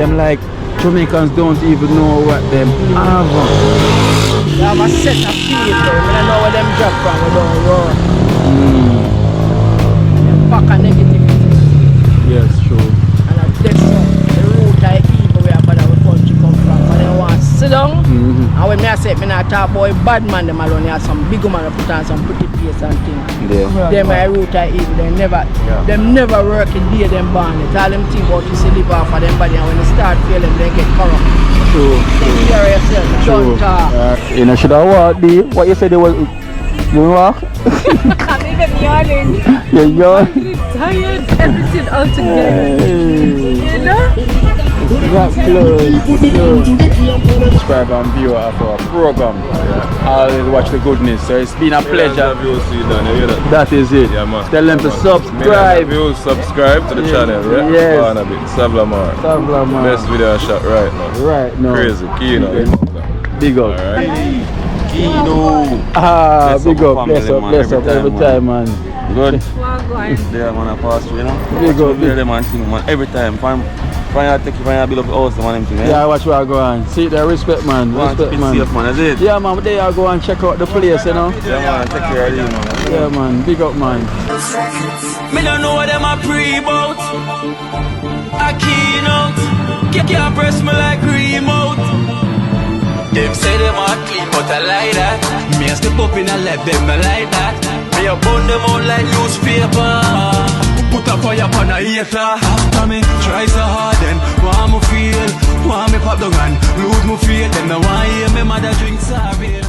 Them like Jamaicans don't even know what them have. They have a set of feet though, I don't know where them drop from, we don't know. Back a negativity. Yes, true. And that's the root of evil where our country come from. But they want to sit down, and when I say, I not talk about bad man, them alone, have some big man who put on some pretty face and things. Yeah. Them are root of evil, them never work a day them born it. All them think about to see live off of them body, and when they start failing, they get corrupt. True. Take care of yourself, don't talk. You know, should I walk what you said they was, you walk? I'm even yawning. You're young. I'm tired, everything all together. You know? That close. Subscribe and view of our program. Always watch the goodness. So it's been a pleasure. That is it. Yeah, man. Tell them to subscribe. Subscribe to the channel, yeah? Yes. Sablamar. Best video shot right now. Right now. Crazy. Kino. Big up. Alright. Big up. Bless up every time, man. Good. Wagwan. Yeah, man, I pass through, you know? Big up. Them man thing, man. Every time. Find take you build up the house, man, them thing, eh? Yeah, watch where I go on. See there, respect, man. Respect, man. Safe, man, is it? Yeah, man, but there I go and check out the place, you know? Yeah, man, take care of you, man. Yeah, man. Big up, man. Me don't know what them a pre-bout. A keynote. Can't press me like remote. Them say them a clean, but I like that. Me a step up in a left, them not like that. Me a burn them out like newspaper. Put a fire upon a hater. After me try so hard, then want me feel, want me pop down and lose my faith. Them no want hear me mother drink sorry.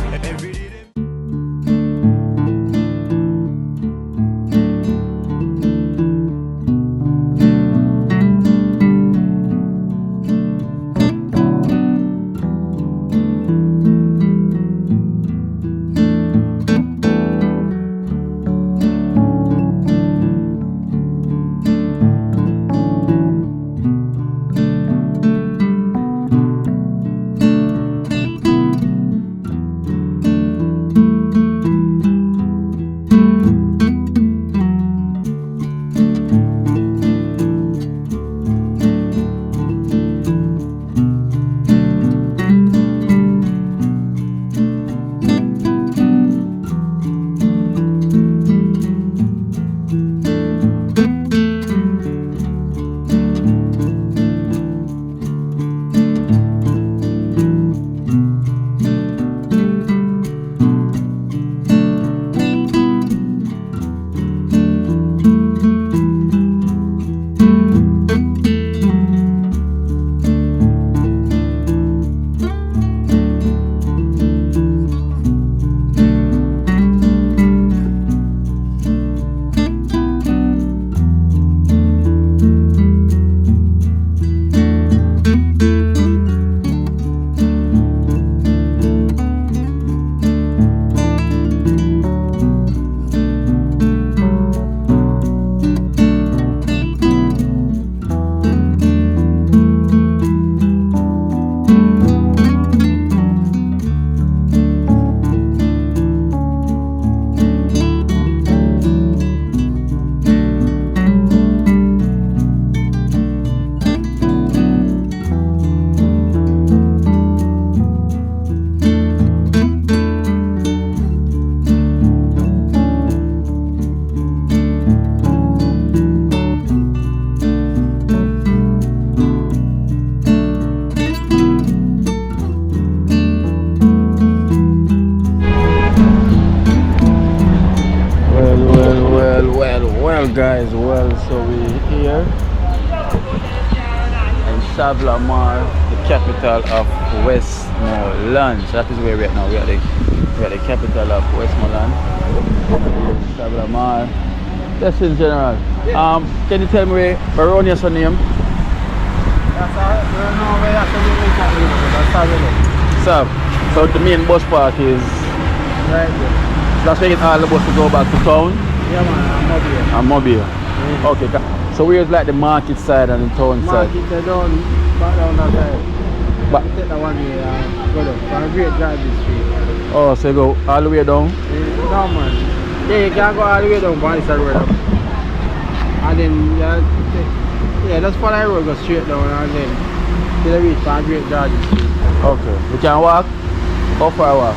Guys, so we here in Sablamar, the capital of Westmoreland. So that is where we're at now. We are the capital of Westmoreland. Sablamar. That's in general. Can you tell me where Baronia's name? That's so the main bus park is Right there. that's where all the buses go back to town. Yeah, man, I'm mobile. Okay, so where's like the market side and the town side? Market, they don't back down that side. But Take that one way and go down. From Great Garden Street. oh, so you go all the way down? No, man. Yeah, you can go all the way down, but it's a road up. And then, yeah, just follow the road, go straight down, and then till I reach from Great George Street. Okay. We can walk? How far walk?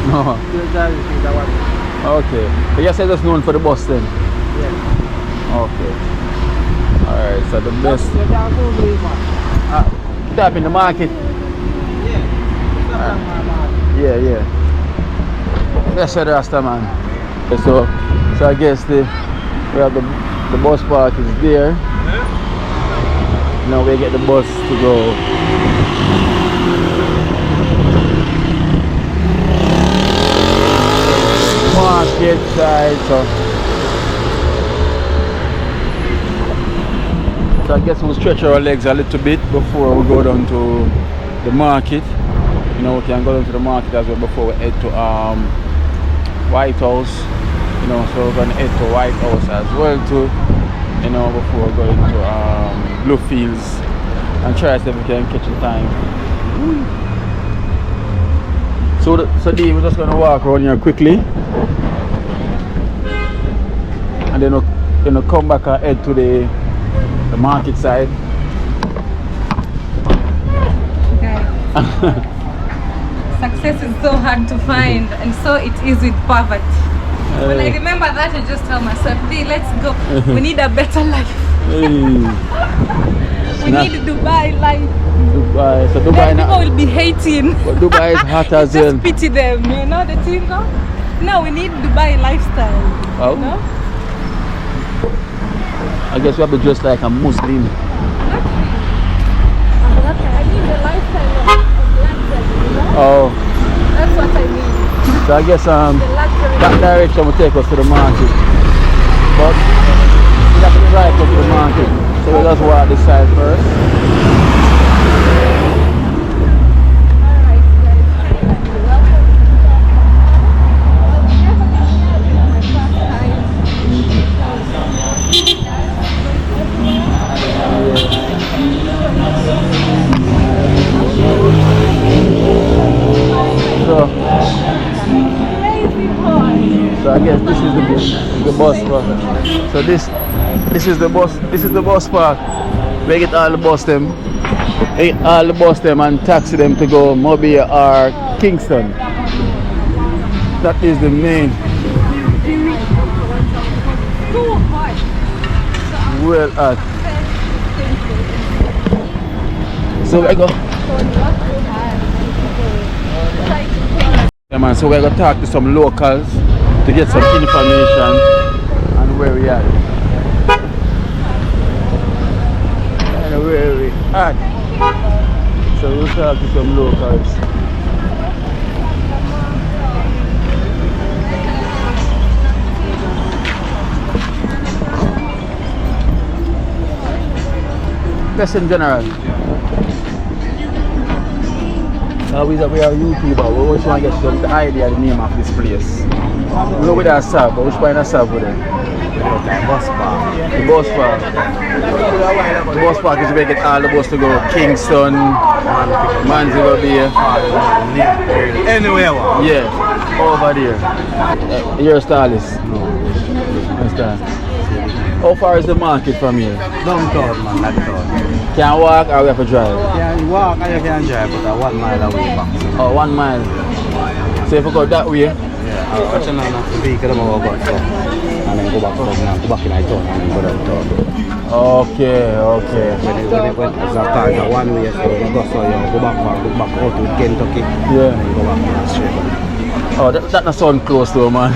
No. Great George Street, I want. Okay. But you said just known for the bus then? Yeah. Okay. Alright, so the best. You can go very much. Tap in the market. Yeah. Yeah. That's the Rasta man. So I guess we have the bus park is there. Now we get the bus to go. Market side, so I guess we'll stretch our legs a little bit before we go down to the market. You know, we can go down to the market as well before we head to White House. You know, so we're gonna head to White House as well too. You know, before going to Bluefields and try to see if we can catch the time. So Dee, we're just gonna walk around here quickly, and then we'll come back and head to the market side. Success is so hard to find, and so it is with poverty. When I remember that, I just tell myself, "Dee, let's go. We need a better life. We need Dubai life." Dubai, so Dubai Then now. people will be hating. But Dubai is hot as well. Just pity them, you know the thing. No, we need Dubai lifestyle. Oh. No? I guess we have to dress like a Muslim. I need the lifestyle of luxury, you know? Oh, That's what I mean. so I guess The luxury. that direction will take us to the market. But we have to drive us to the market. So we'll just walk this side first. Alright, guys. Welcome. So I guess this is the bus park. So this is the bus park. We get all the bus them and taxi them to go Mobile or Kingston. That is the main. Well at. So I go. Yeah man, so we're gonna talk to some locals to get some information on where we are. And where we at. So we'll talk to some locals. Best in general. We are YouTuber, but we just want to get some the idea of the name of this place. We know with our sub, but which point of sub with it? The bus park. The bus park. The bus park is where we get all the bus to go. Kingston, Manzigo Bay. Anywhere. Yeah, over there. You're a stylist? No. Understand? How far is the market from here? Downtown, man, that town. Can I walk or we have to drive? You can walk and you can drive, but 1 mile away back. Oh, 1 mile. So if we go that way? Yeah, I'll watch the vehicle and go back so. And then go back in the town and then go downtown. Okay. When it's a one way, so you go so you go back out to Kentucky. Yeah. And you go back straight. Oh, that not sound close to man.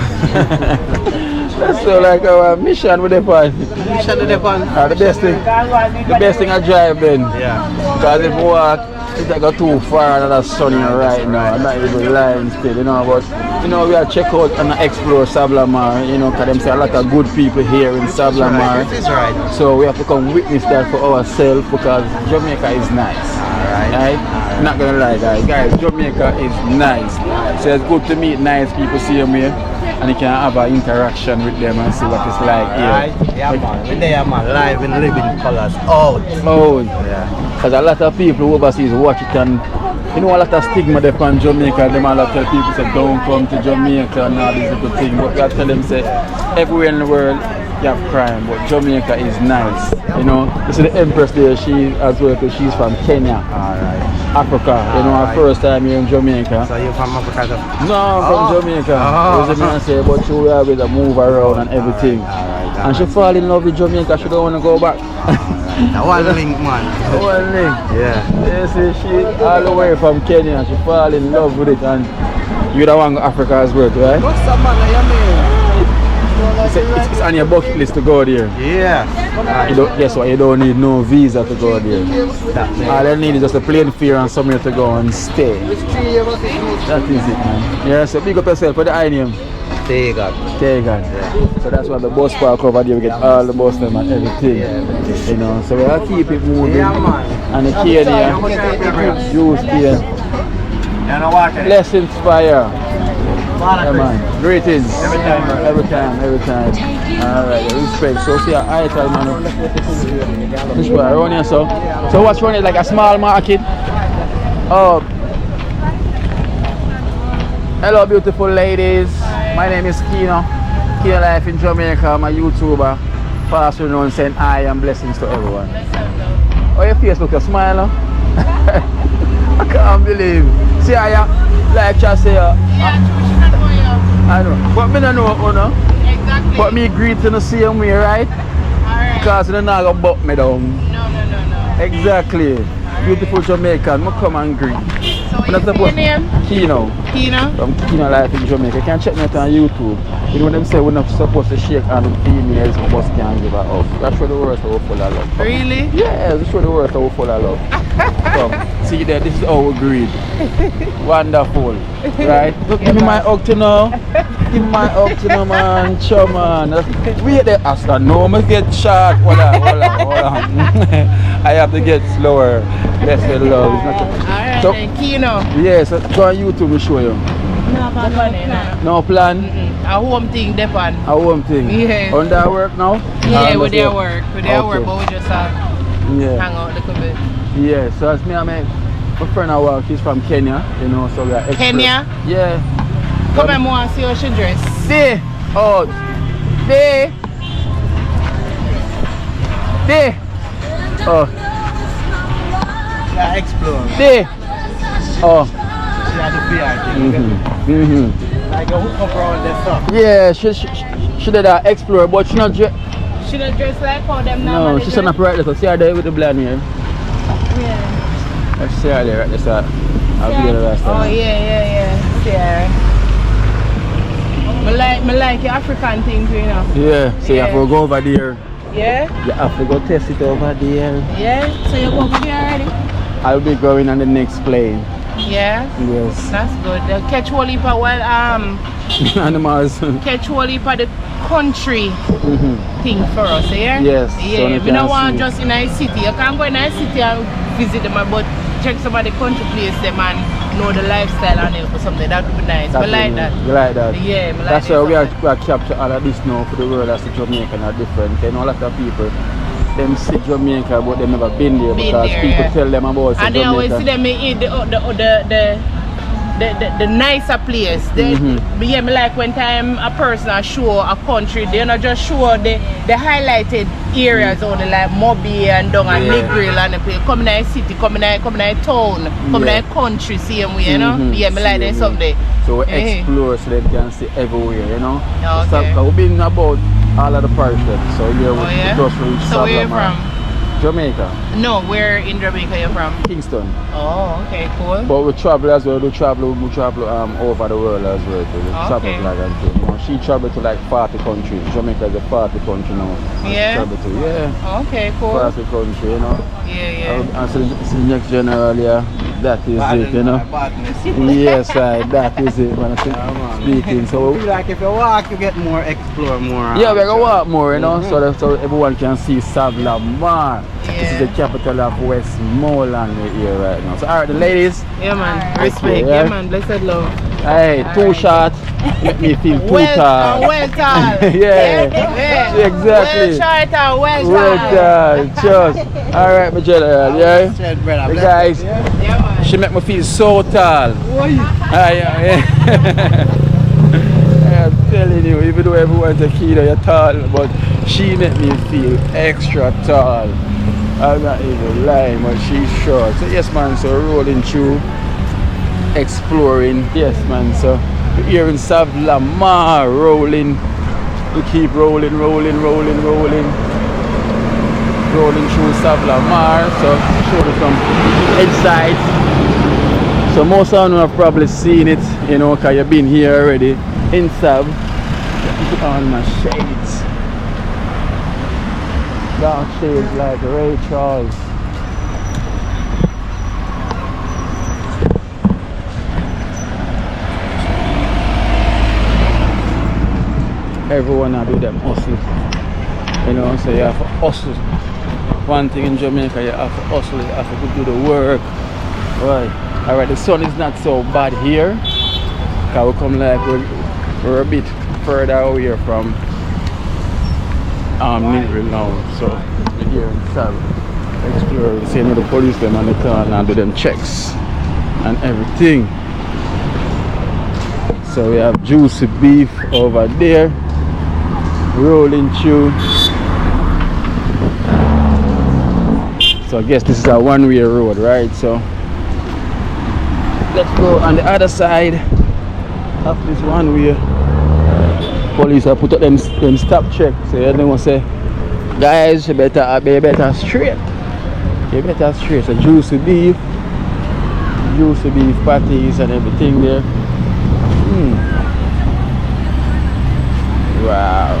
That's so like our mission with the pan. Mission with the pan. The best thing I drive then. Yeah. Because if we walk, it's like go too far and that's sunny right now. I'm not even lying still, you know. But you know, we are check out and explore Sablamar, you know, because them say a lot of good people here in Sablamar. That's right. So we have to come witness that for ourselves because Jamaica is nice. Alright? Not gonna lie guys, Jamaica is nice. So it's good to meet nice people, see them here. And you can have an interaction with them and see what it's like here. Right? Yeah, man. We're there, man. Live and living colors out. Oh, yeah. Because a lot of people overseas watch it and you know a lot of stigma there on Jamaica. Them all tell people say don't come to Jamaica and all these little things. But we tell them say everywhere in the world you have crime, but Jamaica is nice. You know, you see the Empress there, she as well, because she's from Kenya. Alright. Africa, you know, our first time here in Jamaica. So you're from Africa? No, I'm from Jamaica. As I say, but she will always move around and everything. And she fall in love with Jamaica, she don't want to go back. That one link, man. One link. Yeah. You see, she all the way from Kenya, she fall in love with it, and you don't want to go to Africa as well, right? What's up, man? It's on your bucket list to go there. Yeah. Guess what? You don't need no visa to go there. All you need is just a plane fare and somewhere to go and stay. That is it, man. Yeah, so big up yourself for the I name. Tegan. Yeah. So that's why the bus park over there, we get all the bus them and everything. You know, so we'll keep it moving. Yeah, man. And the cane here, juice here. Let's inspire. Yeah, man. Greetings. Every time. Alright, respect. So see I tell man. This way around here, so what's running like a small market? Oh. Hello beautiful ladies. My name is Kino. Kino Life in Jamaica. I'm a YouTuber. Fast renowned saying I am blessings to everyone. Oh, your face look a smile, huh? I can't believe. See I like just say I know. But me don't know what no. Exactly. But me greet in the same way, right? Alright. Because you're not gonna buck me down. No. Exactly. Beautiful Jamaican, I come and greet. So what's your name? Kino. Kino? From Kino Life in Jamaica. You can check me out on YouTube. You know them say we're not supposed to shake hands with females, we just can't give her up. That's where the words are full of love. Really? Yeah, that's where the words are full of love. Come, see there, this is how we greet. Wonderful. Right? Look, give me my hug to now. Give me my hug to now, man. Show man. Wait there, Asta. No, I must get short. Hold on. I have to get slower. Let's get love. Alright, So, then Kino. yes, go on YouTube to show you. No plan. No plan? A home thing, Depan. A home thing? Yeah. On that work now? Yeah, with their work. With their Okay. work, but we just hang out a little bit. Yeah, so as me and my friend I work, she's from Kenya, you know, so we are express. Kenya? Yeah. Come and want to see how she dress. Day. Oh. Day. Oh. Yeah, explore. Day. Oh. She had the PR. Like a hook up around the stuff. Yeah, she did explore, but she not She don't dress like how them now. no, she's not right there. See her there with the blonde hair. Yeah. Let's see her there right there. So I'll be the rest of Oh her. yeah. See her. Me like your African thing too, you know. Yeah, so you have to go over there. Yeah? You have to go test it over there. Yeah? So you go over there already? I'll be going on the next plane. Yeah? Yes. That's good. They'll catch whole heap of Animals. catch whole heap of the country thing for us, yeah? Yes, so Yeah. you We don't can want see. just in a city. You can't go in a city and visit them, but check some of the country place them and know the lifestyle and it or something. That would be nice. We like that. You like that? Yeah, me like That's that why we something. are capture all of this now for the world as the Jamaican are different. You know, a lot of people, them see Jamaica but they never been there because there, people yeah. tell them about And they always see Jamaica. them in the nicer place. Yeah, me like when time a person show a country, they not just show the highlighted areas only like Mobi and down and Negril and the place. Come in a city, come in a town, come in a country, same way, you know. Yeah, me like that someday. So we explore so they can see everywhere, you know. Okay. So we've been about all of the parishes. So here we just reach So where you Sablamar. from? Jamaica, No, where in Jamaica you from? Kingston. Oh, okay, cool. But we travel as well. We travel over the world as well. To the travel flag and thing. You know, she traveled to like 40 countries. Jamaica is a 40 country now. Yeah? Travel to, yeah. Okay, cool. 40 country, you know. Yeah. And so the next general, yeah, that is it, you know. Yes, right, that is it, man. Speaking, so. I feel like if you walk, you get more explore more. Yeah, we're gonna walk more, you know, so everyone can see Sablamar. This is the capital of Westmoreland here right now. So, alright, the ladies. Yeah, man. Okay, Respect. yeah. Yeah, man. Blessed love. Hey, too short. Make me feel too tall. Well tall. Yeah, exactly. Well short and well Well tall. just. Alright, my general, yeah. Said, brother, The bless guys, you, yeah? Yeah, man. she make me feel so tall. Yeah. telling you, even though everyone's a kid or you're tall, but she made me feel extra tall. I'm not even lying, but she's short. So yes man, so rolling through, exploring, yes man, so we're here in Savlamar, rolling, we keep rolling through Savlamar, so show you some inside. So most of you have probably seen it, you know, because you've been here already in Sav. Put on my shades. Dark shades like Ray Charles. Everyone I do them hustle. You know, so you have to hustle. One thing in Jamaica, you have to hustle, you have to do the work. Right. Alright, the sun is not so bad here. Because we come like we're a bit further away from Negril now. So we're here in Sav. Explore, seeing with the police them on the car and do them checks and everything. So we have juicy beef over there. Rolling through. So I guess this is a one-way road, right? So let's go on the other side of this one-way. Police have put up them stop check. So you know what say, guys, you better straight. You better straight. So juicy beef patties and everything there. Wow.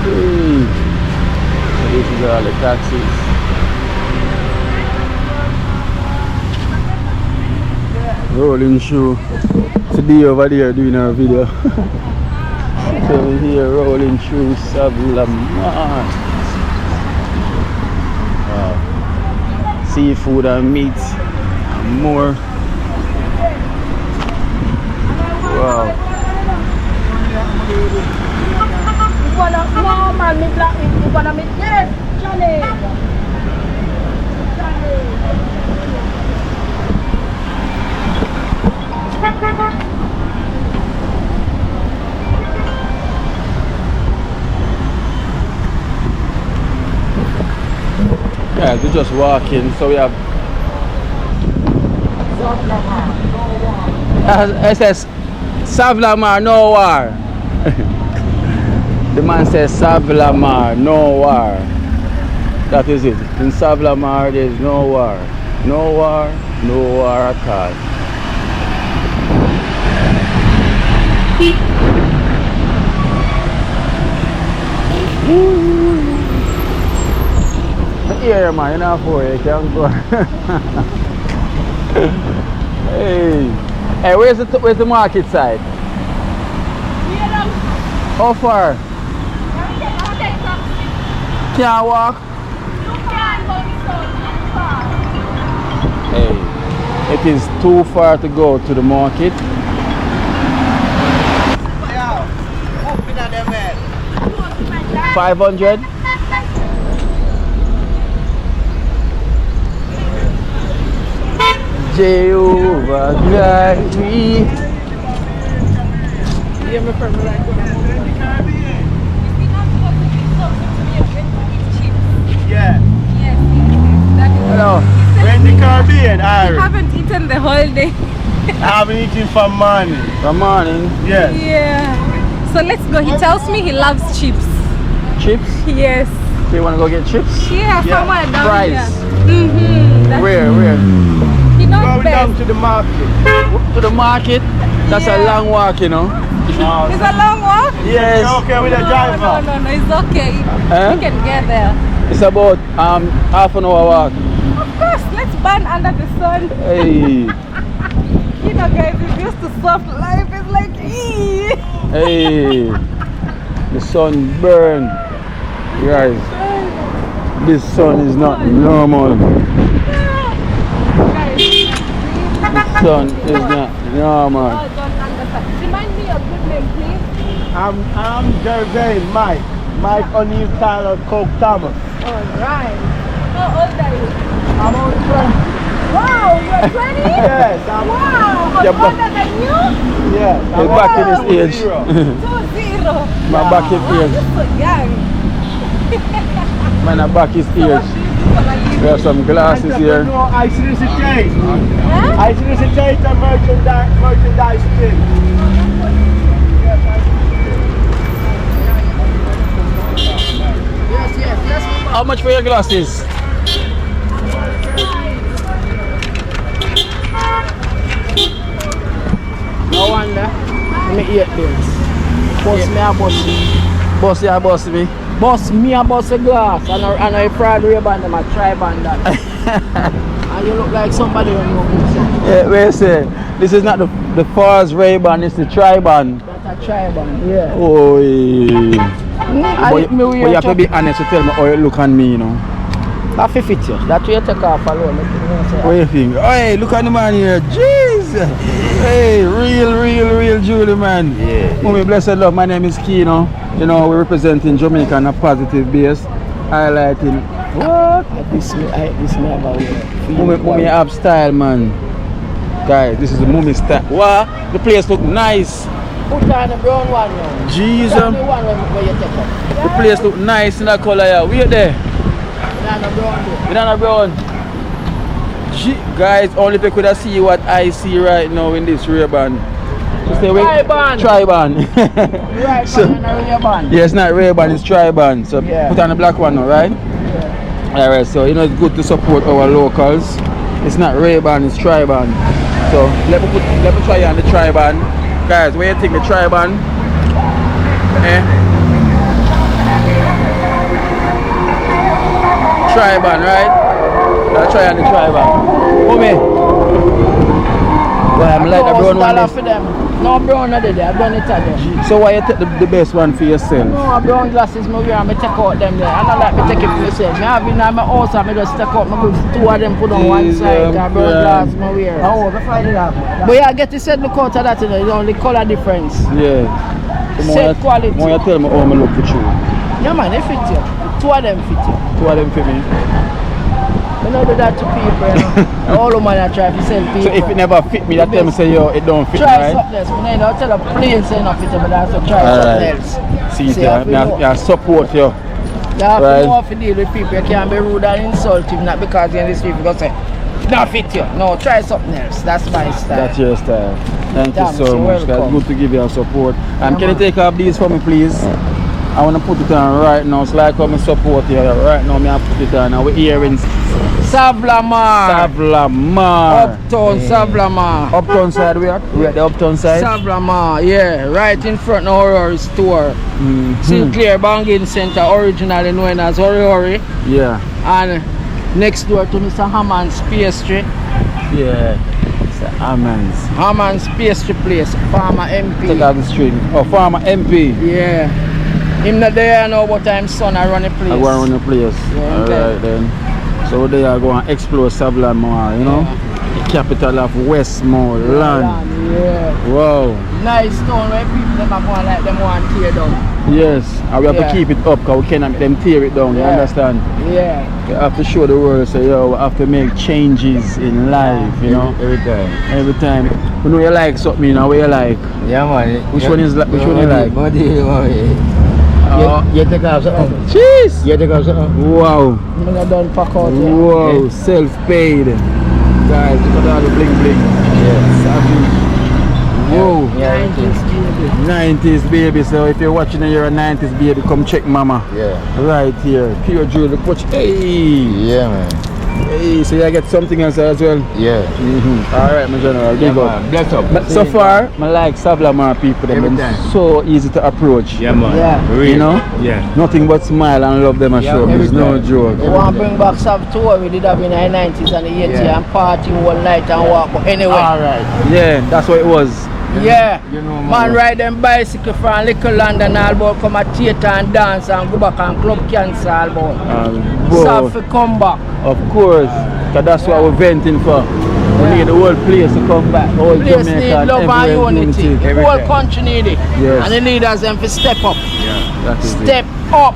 So this is all the taxis. Rolling through. Today over there doing our video. So we're here rolling through Savlamar. Wow. Seafood and meat and more. Wow. Yeah, we're just walking, so we have it says Savlamar, no war. The man says Savlamar, no war. That is it. In Savlamar there is no war. No war at all. Here man, you're not for it, you can go. Hey, where's the market side? How far? Can't walk? Hey, it is too far to go to the market. 500? Jehovah guide me. Yeah. Yes. Hello. We're in the Caribbean, Irish. I haven't eaten the whole day. I haven't eaten from morning. From morning. Yes. Yeah. So let's go. He tells me he loves chips. Chips? Yes. So you want to go get chips? Yeah, somewhere down Fries. here. Where? He knows Going down best. to the market. To the market? That's a long walk, you know. It's a long walk? Yes. You're okay with the driver? No, it's okay. Huh? We can get there. It's about half an hour walk. Of course, let's burn under the sun. Hey. You know, guys, it's used to soft life. It's like, ee. Hey. The sun burn. Guys, this sun is not normal. The sun is not normal. Oh, don't understand. Remind me your good name, please. I'm Gervais Mike. Mike O'Neill Tyler Coke Thomas. All right. How old are you? I'm only 20. Wow, you're 20? Yes, I'm Wow, I'm Yeah, but- older than you? Yes, He's back in his age. 2-0. My back his ears. You're so young. Man, I back his ears. We have some glasses here. I seriously change. Huh? I seriously change the merchandise thing. How much for your glasses? No wonder. Me 8 days. Boss me a boss. Boss, yeah, boss me. Boss me a boss a glass and I fried Ray-Ban them a try-ban that. And you look like somebody who know me. Yeah, wait, say, this is not the Fars Ray-Ban, it's the Tri-Ban. That's a try-ban, yeah. Oh, yeah. But But you have to be honest to tell me how you look on me, you know. I fit you. That's why you take off alone. What do you think? Hey, look at the man here. Jeez. Hey, real Julie, man. Yeah. Mommy, blessed love. My name is Kino. You know, we're representing Jamaica on a positive base, highlighting. What? This me about Mommy have style, man. Guys, this is the mommy style. What? The place look nice. Put on the brown one now. Jesus. Put on the one where you take up. The place look nice in that color here. Wait there. Put on the brown there. Banana brown. Guys, only people could see what I see right now in this Ray-Ban. So stay away. Tri-Ban. Tri-Ban. Right, So- banana Ray-Ban. Yeah, it's not Ray-Ban, it's Tri-Ban. So Yeah. put on the black one now, right? Yeah. Alright, so you know it's good to support our locals. It's not Ray-Ban, it's Tri-Ban. So let me try on the Tri-Ban. Guys, what do you think the Tri-Ban? Tri-Ban, right? Let's try on the Tri-Ban. Come here. Well, I'm like the brown one. For them. No brown are there. I've done it again. So why you take the best one for yourself? No, brown glasses me wear and me take out them there. I don't like me take it for myself. Me have in my house and me just take out my goods. 2 of them put on one side and brown glass me wear. Oh, we find it out. But yeah, get to set look out of that, you know, the colour difference. Yeah. Set quality. More you tell me how I look for you. Yeah man, they fit you. 2 of them fit you. 2 of them fit me. We don't do that to people, you know. All of them are try to sell people. So if it never fit me, that tell me say yo, it don't fit me, Try right? something else. I don't tell a plain say not fit you, but also try something else. See it, See, yeah. I support you. You have Right. to know how to deal with people. You can't be rude and insultive, not because you're in the street because say, not fit you. No, try something else. That's my style. That's your style. Thank Damn, you so you're much. That's welcome. good to give you support. And can you take off these for me, please? I want to put it on right now. It's like how I support you. Right now, I put it on. Our earrings. Savlamar. Savlamar. Uptown Savlamar. Uptown side, we are? We at the uptown side? Savlamar, yeah. Right in front of Horror store. Sinclair Banging Center, originally known as Hori. Yeah. And next door to Mr. Hammond's Pastry. Yeah. It's the Amans. Hammond's Pastry place, Farmer MP. Take out the string. Oh, Farmer MP. Yeah. Him not there now, but I'm son I run a place. I go and run the place. Yeah, Alright then. So they are going to explore Savlamar, you know? The capital of Westmoreland. Yeah. Wow. Nice town where people them are going like them want to tear down. Yes, and we have Yeah. to keep it up because we cannot make them tear it down, you Yeah. understand? Yeah. We have to show the world, say, yo, we have to make changes in life, you know? Every time. Every time. You know you like something, you know, what you like. Yeah, man. Which one is which one you like? You take off something. Cheese! You take off something. Wow. I'm not done pack out here. Wow, self-paid. Guys, look at all the bling bling. Yeah. Savage. Whoa. Yeah. 90s baby. 90s baby, so if you're watching and you're a 90s baby, come check mama. Yeah. Right here. Pure jewel, look what hey! Yeah, man. Hey, so you get something else as well? Yeah. Alright, my general, big up. Bless up. But so far, I like Savlamar people, they've Every been time. so easy to approach. Yeah, man. Yeah. Real. You know? Yeah. Nothing but smile and love them and Yeah, show. every It's no time. joke. We want to bring back some tour we did have in the 90s and the 80s Yeah. and party one night and walk. But anyway, Alright. Yeah, that's what it was. yeah, You know, man ride them bicycle from Little London all about come a theatre and dance and go back and club cancer all about. So if come back. Of course, because that's what we're venting for. We need the whole place to come back. All Place Jamaica need and love and everywhere unity. The Every whole time. country need it. Yes. And the leaders them to step up. That is Step up.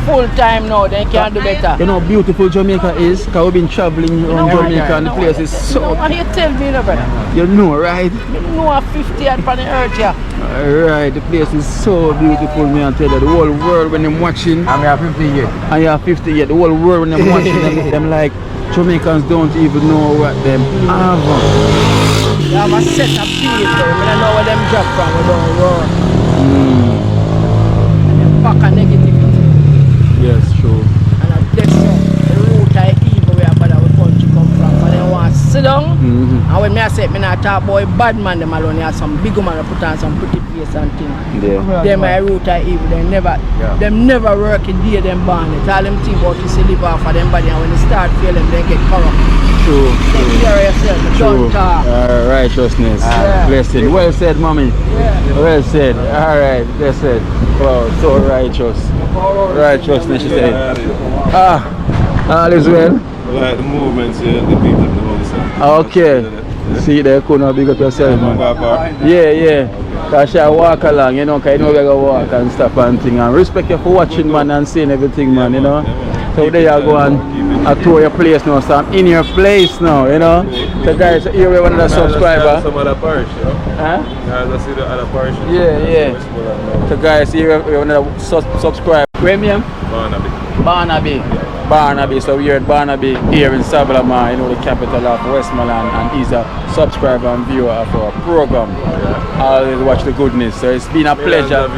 full time now, they can't do better. You know how beautiful Jamaica is? Because we've been traveling around Jamaica and the place is so... And you tell me, no, brother. You know, right? You know a 50 on the earth, yeah. Alright, the place is so beautiful, me I tell you. The whole world when them watching... And we are 50 yet. And you are 50 yet. The whole world when them watching them like Jamaicans don't even know what them have. You have a set of people, I don't know where them drop from, we don't roll. And them pack of negativity. Yes, true. And that's the root of evil where our country come from. And they want to sit down. And when me I say, me not talk about bad man, them alone, you have some big man that put on some pretty place and things. Yeah. Them are root of evil, them never work a day them born it. All them think about is to live off of them body, and when they start feeling they get corrupt. True. Take care of yourself, don't talk. Righteousness. Blessing. Well said, mommy. Well said. Alright, that's it. Wow, so righteous. Righteousness, she said. All is well. Like the movements, the people, the whole stuff. Okay. See, they couldn't big up yourself, man. Yeah. Because I walk along, you know, because you know we go walk and stuff and thing. And respect you for watching, man, and seeing everything, man, you know. So there you go and tour your place now. So I'm in your place now, you know. So guys, here we one of the subscribers. Some other parish, you know. Huh? Guys, I see the other parish. Yeah. So guys, here we one of the subscribers. Where me am? Barnaby. So we're at Barnaby here in Savlamar, you know, the capital of Westmoreland, and he's a subscriber and viewer of our program. Always watch the goodness. So it's been a pleasure.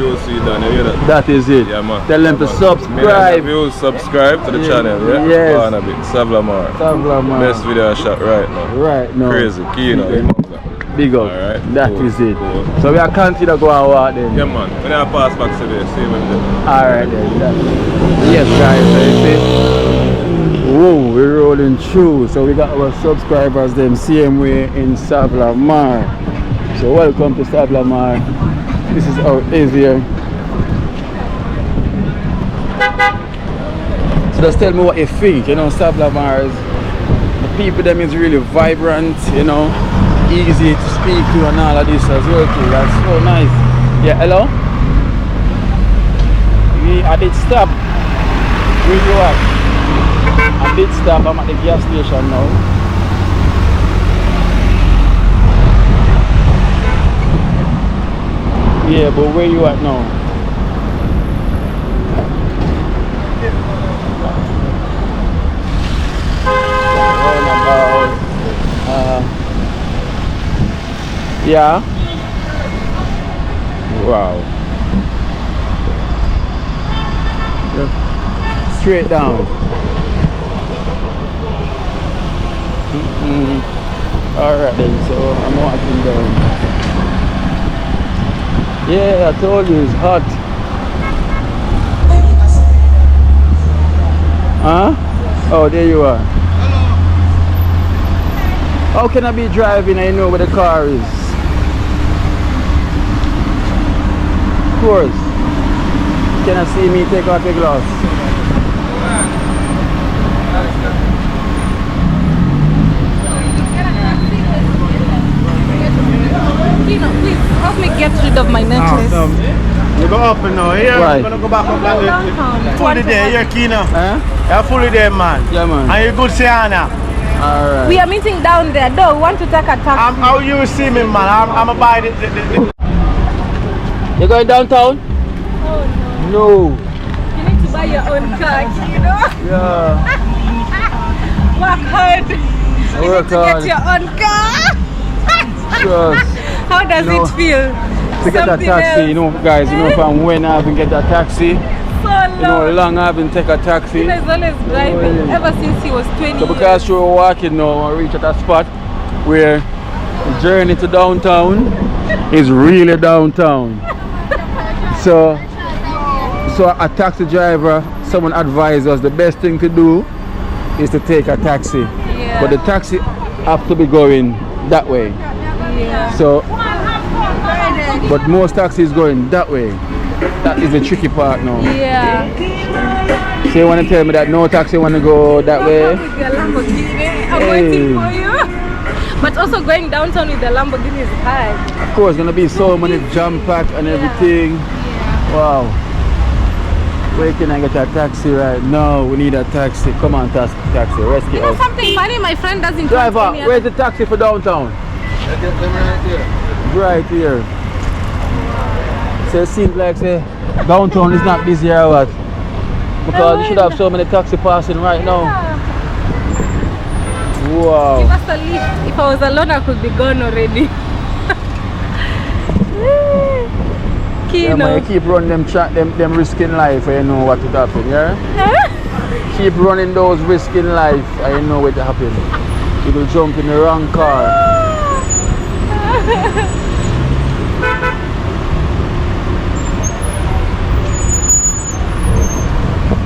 That is it. Yeah, man. Tell them to subscribe. Subscribe to the channel, yeah? Yes. Barnaby, Savlamar. Best video I shot right now. Crazy, key now. Big up. Alright. That is it. Cool. So we are continue to go and walk then. Yeah, man. When I pass back today, see what we do. Alright then. Yes, guys. So you see, whoa, we're rolling through. So we got our subscribers them same way in Savlamar. So welcome to Savlamar. This is our easier. So just tell me what you think. You know, Savlamar is, the people them is really vibrant. You know, easy to speak to and all of this as well too. That's so nice. Yeah, hello? I did stop. Where you at? I did stop. I'm at the gas station now. Yeah, but where you at now? Yeah. Wow. Straight down. Alright then, so I'm walking down. Yeah, I told you it's hot. Huh? Oh, there you are. How can I be driving and you know where the car is? Of course. Can I see me take off your glass? Kino, please help me get rid of my necklace. You go up and now, here. Right. You're gonna go back up like downtown. fully there, you're Kino. Huh? You're fully there, man. Yeah, man. And you're good, Sienna. Alright. We are meeting down there. Though, want to take a taxi? How you will see me, man? I'm a buy the You going downtown? Oh no. No. You need to buy your own car, you know? Yeah. Work hard. You Work need to hard. get your own car. Trust. How does it feel? To get that Something taxi, else. you know, guys, you know, from when I haven't get that taxi, So you know, long. long I haven't take a taxi. He is always driving ever since he was 20 So because we were walking now, we reach at a spot where the journey to downtown is really downtown. So a taxi driver, someone advised us the best thing to do is to take a taxi. Yeah. But the taxi have to be going that way. Yeah. So, but most taxis going that way. That is the tricky part now. Yeah. So you want to tell me that no taxi want to go that way? With the Lamborghini, I'm Hey. waiting for you. But also going downtown with the Lamborghini is hard. Of course, gonna be so many jam pack and everything. Yeah. Wow. Where can I get a taxi right now? We need a taxi. Come on, taxi. Rescue You know us. something funny? My friend doesn't Driver, want any where's the taxi for downtown? Right here. So it seems like say downtown is not busy or what? Because you should have so many taxi passing right now. Wow. Give us a lift. If I was alone, I could be gone already. Yeah, man, you keep running them risking life and you know what will happen, yeah? Keep running those risking life and you know what will happen. You will jump in the wrong car.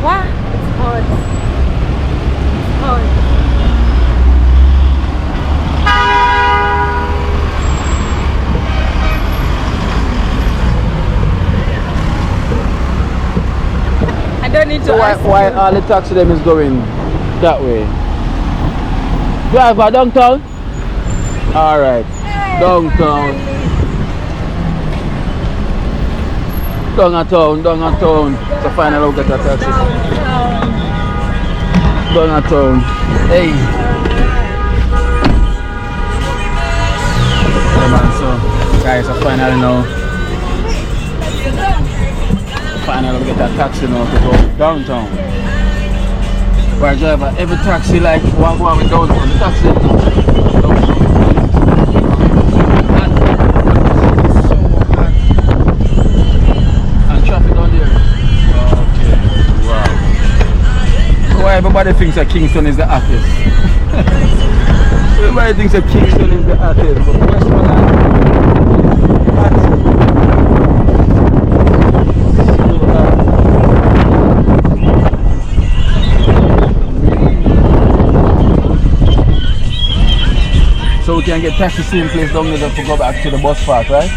What? It's hot. It's hot. I don't need to So ask why you. all the taxi them is going that way? Driver, downtown? Alright, downtown. Downtown. So finally we'll get a taxi. Downtown. Hey. Yeah man, so guys, so finally now. Finally we get a taxi now to go downtown. Where driver, every taxi like one go with downtown. The taxi downtown. And traffic down there. Okay. Wow. So why everybody thinks that Kingston is the hottest? Everybody thinks that Kingston is the hottest, but Westmoreland hot. So we can get taxi same place down there to go back to the bus park, right?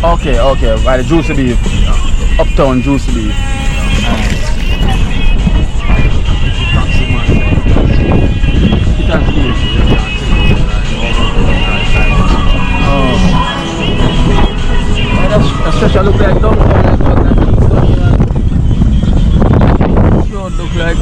Okay, by the Juicy Beef. Uptown Juicy Beef. That's such a look like downtown. Sure look like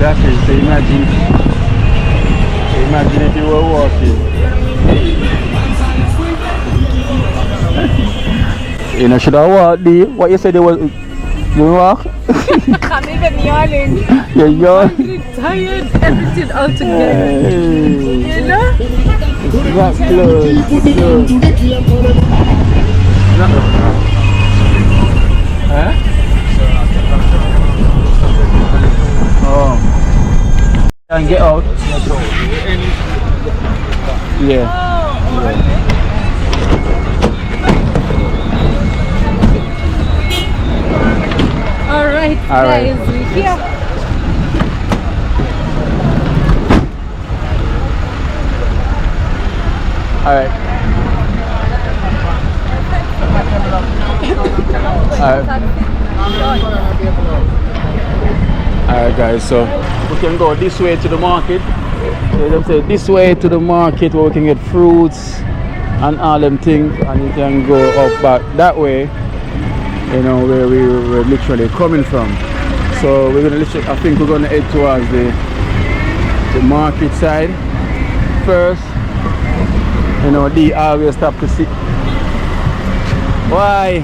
exactly. So imagine if you were walking. You know, should I walk? What you said they was you walk? I'm even yawning. You're young. I'm tired. Everything all together. You know? That close. Huh? Oh. And get out. Yeah. Alright, guys, we're here. Alright. Alright guys, so we can go this way to the market. So them say this way to the market where we can get fruits and all them things, and you can go up back that way, you know, where we were literally coming from. So we're gonna literally, I think we're gonna head towards the market side first. You know, they always stop to see. Why?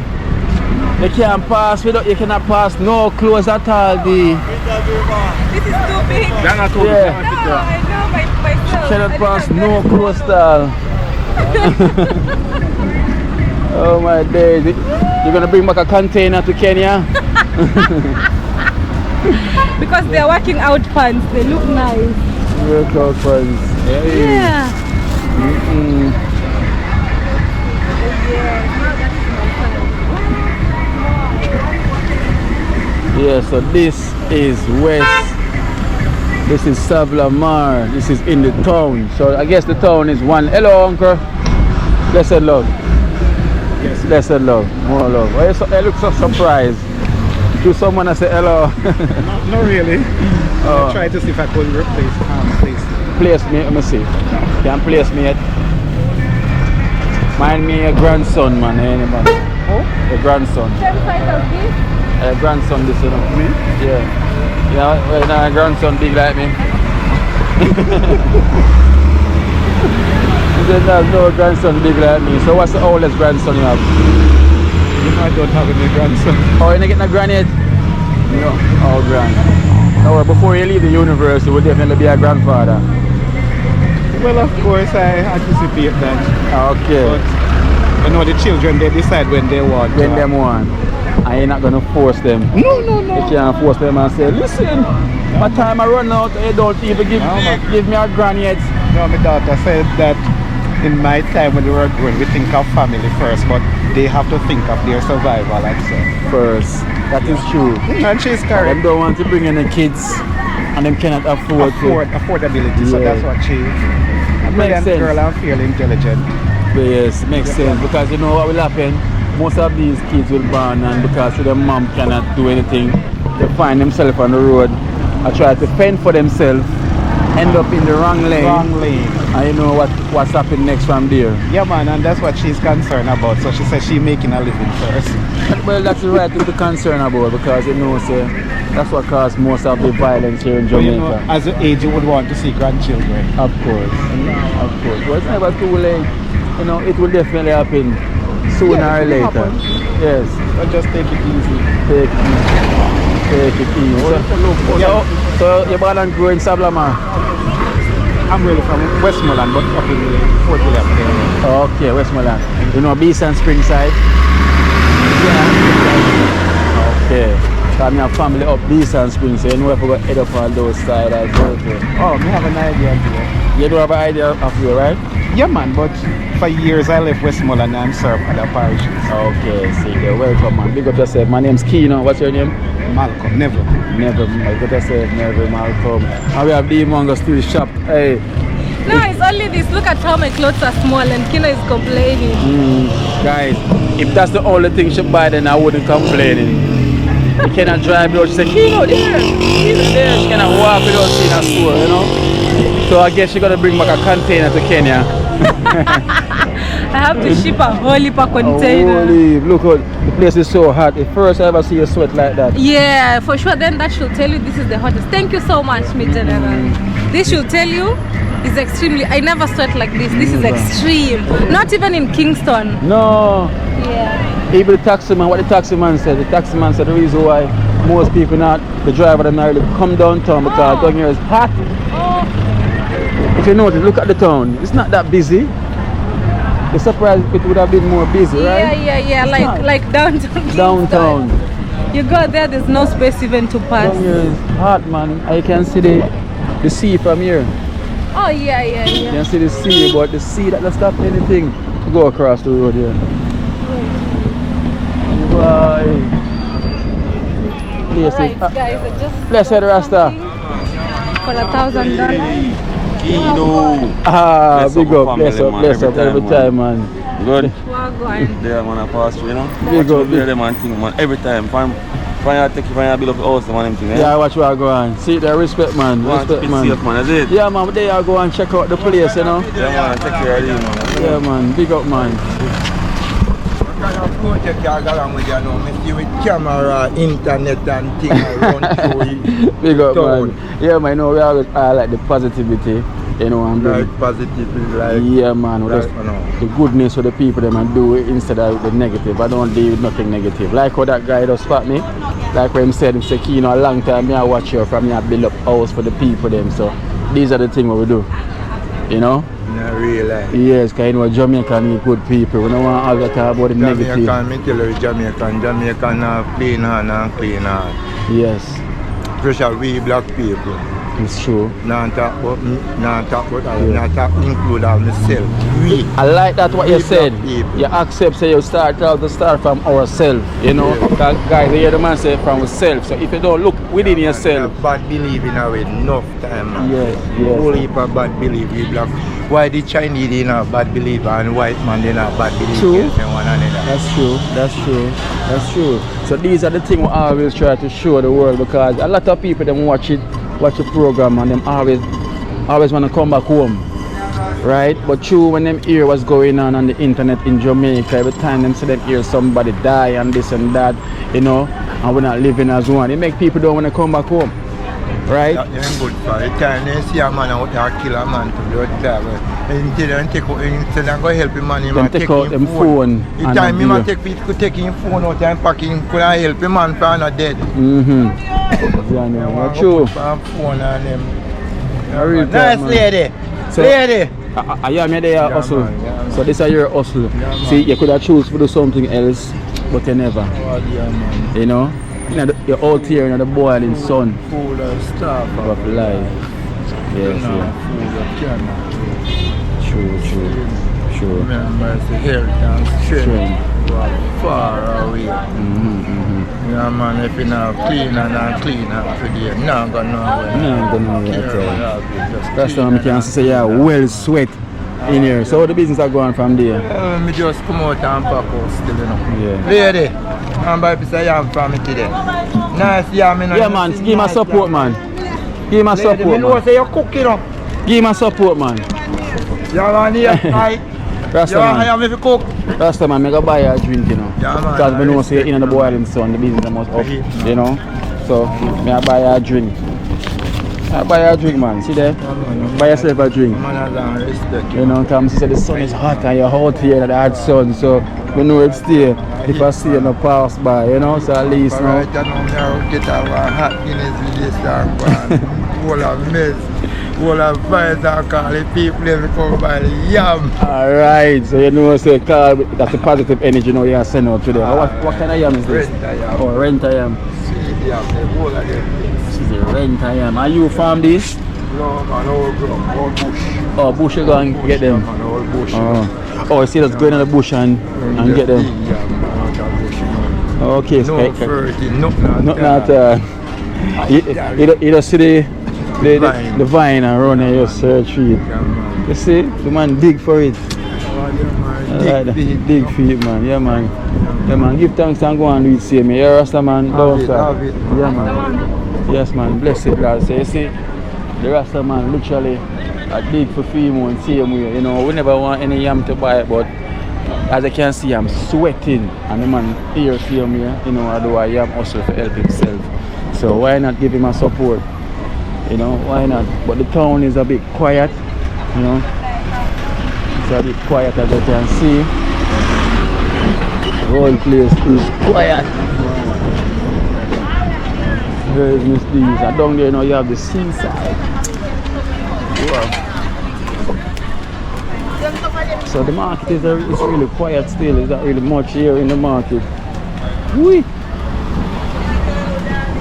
You can't pass without, you cannot pass no clothes at all. This is too big. Yeah. No, I know myself. Cannot pass no clothes style. Oh my days. You're gonna bring back a container to Kenya? Because they're working out pants, they look nice. Workout pants. Hey. Yeah. Yeah, so this is West. This is Savlamar. This is in the town. So I guess the town is one. Hello, uncle. Blessed love. Yes. Blessed love. More love. Why you look so surprised? To someone I say hello. Not really. I try to see if I could replace place. Place me, let me see. Can't place me yet. Mind me a grandson, man. Anybody? Oh? A grandson. Same size as this? A grandson, this, you know. Me? Yeah. Yeah, well, now a grandson big like me. He said, no grandson big like me. So what's the oldest grandson you have? I don't have any grandson. Oh, you're not getting a grand yet? No. Oh, grand. No, before you leave the university, we'll definitely be a grandfather. Well, of course, I anticipate that. Okay. But, you know, the children, they decide when they want. When them want. I ain't not gonna force them. No. You can't force them and say, listen, my time I run out, you don't even give me a grand yet. No, my daughter said that in my time when they were growing, we think of family first, but they have to think of their survival and so. First. That is true. And she's Them correct. don't want to bring any kids and them cannot Affordability, so Yeah. that's what she... A brilliant sense. girl and fairly intelligent. Yes, makes sense, because you know what will happen? Most of these kids will born and because their mom cannot do anything, they find themselves on the road and try to fend for themselves, end up in the wrong lane. And you know what's happening next from there. Yeah, man, and that's what she's concerned about. So she says she's making a living first. Well, that's the right thing to be concerned about, because you know, that's what caused most of the violence here in So, Jamaica. you know, as an age, you would want to see grandchildren. Of course. Well, it's never too late. You know, it will definitely happen sooner or later. Yes. But just take it easy. Take it easy. So you're born and grew in Savlamar? I'm really from Westmoreland, but up in Fort William there. Okay, Westmoreland. You know Beast and Springside? Yeah. Okay. So I have family up Beast and Springside. You know if we go head up on those sides as well. Oh, we have an idea here. You don't have an idea of you, right? Yeah, man, but for years I left Westmoreland and served other parishes. Okay, see, you're welcome, man. Big up yourself. My name's Keno. What's your name? Malcolm, never. Never. Big up yourself, never, Malcolm. And we have the Mongo still shop. Hey. No, it's only this. Look at how my clothes are small and Kino is complaining. Guys, if that's the only thing she buy, then I wouldn't complain. You cannot drive without she say, Keno there, Keno there. She cannot walk without seeing a store, you know? So I guess she's gonna bring back a container to Kenya. I have to ship a whole heap of container. Holy, look, the place is so hot. The first I ever see you sweat like that. Yeah, for sure. Then that should tell you this is the hottest. Thank you so much, me General. This should tell you it's extremely. I never sweat like this. This is extreme. Not even in Kingston. No. Yeah. Even the taxi man, what the taxi man said the reason why most people not, the driver them not really come downtown because down here is hot. If you notice, look at the town. It's not that busy. The surprise it would have been more busy, right? Yeah. Like downtown. Downtown. You go there's no space even to pass. Down here is hot, man. I can see the sea from here. Oh yeah. You can see the sea, but the sea that doesn't stop anything to go across the road here. Bye. Alright guys, I just Blessed Rasta. For $1,000. Big up, bless up every time, man. Good. Wagwan. There, man, I pass through, you know? Big up, There, man, thing, man. Every time. Find a take, find a bill of house, man, them thing, Yeah, watch where I go on. See there, respect, man. Respect, man. Safe, man, is it? Yeah, man, but there I go and check out the place, you know? Yeah, man, take care of you, man. Yeah, man. Big up, man. Project you go along with you know, me see with camera, internet and things around through Big up, town. man. Yeah, man, you know, we always like the positivity, you know, and Like positively, like yeah, man, like, just you know. the goodness of the people them and do it instead of the negative. I don't deal with nothing negative. Like how that guy does spot me, like when he said, you know, a long time me I watch you from me I build up house for the people them. So these are the things what we do, you know. Not real life. Yes, because you know Jamaican is good people. We don't want all the talk about the negative. Jamaican, me tell you, Jamaican have clean hand and clean heart. Yes. Especially we black people. It's true. Not talk about me, not talk about I, not talk include all myself. We. I like that what you We said. black people. You accept say you start from ourselves, you know. Yeah. Guys, you hear the man say from ourselves. So if you don't look within yourself. Bad believing away enough time. Man. Yes. Whole heap of bad belief we black. Why the Chinese they not bad believer and white man they not bad believer True. against one another. That's true. So these are the things we always try to show the world, because a lot of people them watch the program and them always want to come back home. Right? But true, when them hear what's going on the internet in Jamaica, every time them see them hear somebody die and this and that, you know, and we're not living as one, it make people don't want to come back home. Right? That them good for the time they see a man out there kill a man to blood travel. Instead of go help him man, he might take out him them phone. The time he might take him phone out and pack him, could I help him man for not dead. Yeah, true. Phone and them. Nice lady. So, lady. I am there hustle. Man, yeah, So this is your hustle. See, you could have choose to do something else, but you never. Oh, yeah, man. You know? You're out here in the boiling sun Full of stuff. of life. Yes, yeah. True. Remember, it's a heritage strength. Far away. Yeah, man, if you're not clean and not clean after the not going nowhere. No, that's why I can say yeah, well sweat in here. So the business are going from there. Me just come out and pack out still, you know. Yeah. Lady, I'm by piece of yam from me today. Nice yam, you know. Yeah, man, give my support, man. Give my support, You know, man. say you cook it up. Give my support, man. You want here, right? Rasta You want man. here, if you cook. Rasta man, make a buy a drink, you know. Yeah, man. Because we know say in the boiling sun, the business must up, you know. So, me I buy a drink. I buy a drink, man. See there? Buy yourself a drink. Man, I don't respect you. You know, because the sun is hot and you're out here in the hot sun, so we know it's there. If I see you no pass by, you know, so at least now. Alright, I know me get a hot Guinness with this dog, man. Whole of mess, whole of vibes and call the people if you come by the yam. Alright, so you know, say, Carl, that's a positive energy, you know, you send out to them. What kind of yam is this? Rent a yam. Oh, rent a yam. Sweet yam, the whole of them. This is the rent a yam. Are you farm this? No, man, all bush. Oh, bush you go and get them. Man, all bush. Oh, I see that's going in the bush and get them. Yam, man, out of bush, man. Okay, so No fertility, nothing not you don't see the vine around here, just search for it. You see, the man dig for it. Dig for it, man. Yeah, man. Yeah, man. Give thanks and go and do it, see me. Yeah, Rasta man. Have it. Yeah, man. Yes, man. Bless it, Lord. So you see, the Rasta man literally I dig for 3 months, same way. You know, we never want any yam to buy it, but as I can see, I'm sweating, and the man here see me, you know, although I am also to help himself. So why not give him a support? You know, why not? But the town is a bit quiet, you know. It's a bit quiet as you can see. The whole place is quiet. There is Miss D's. And down there, you know, you have the seaside. Wow. So the market is really quiet still. There's not really much here in the market. Whee!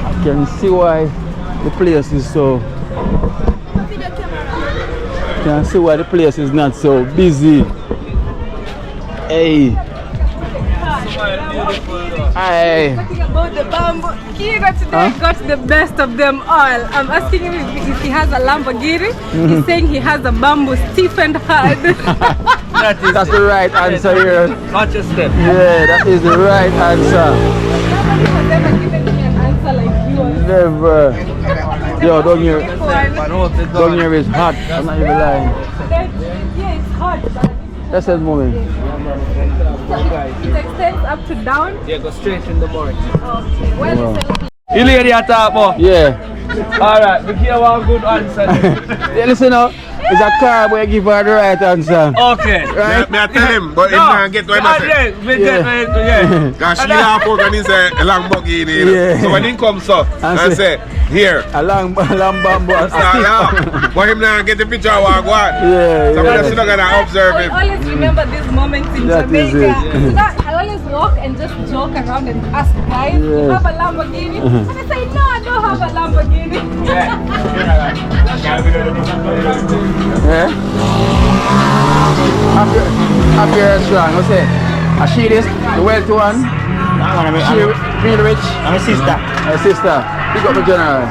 I can see why the place is so. Can see why the place is not so busy. Hey. Hey. Talking about the bamboo. Kira today got the best of them all. I'm asking him if he has a Lamborghini. He's saying he has a bamboo stiff and hard. That's the right answer here. Not just step. Yeah, that is the right answer. Nobody has ever given me an answer like yours. Never. Yo, down here is hot. I'm not even lying. Yeah, it's hot. That's it, moment. It extends up to down. Yeah, go straight in the morning. Okay. Well, Wow. You lady at top, boy. Yeah. Alright, we hear one good answer. Yeah, listen now. It's a car where you give her the right answer. Okay. Right? Me I tell him, but he can't get what I say. Yeah. Because she have when he say a Lamborghini. Yeah. So when he comes up and say, here. A long bamboo. A stick. But him not get the picture of what I want. Yeah, So yeah. we're just not gonna observe I him. always remember these moments in That is Jamaica. it. So that I always walk and just joke around and ask guys, you have a Lamborghini? And I say, no, I don't have a Lamborghini. Yeah? Happy restaurant, what's it? I see this, the wealthy one. She real rich. I'm a sister. My sister. Big up the general.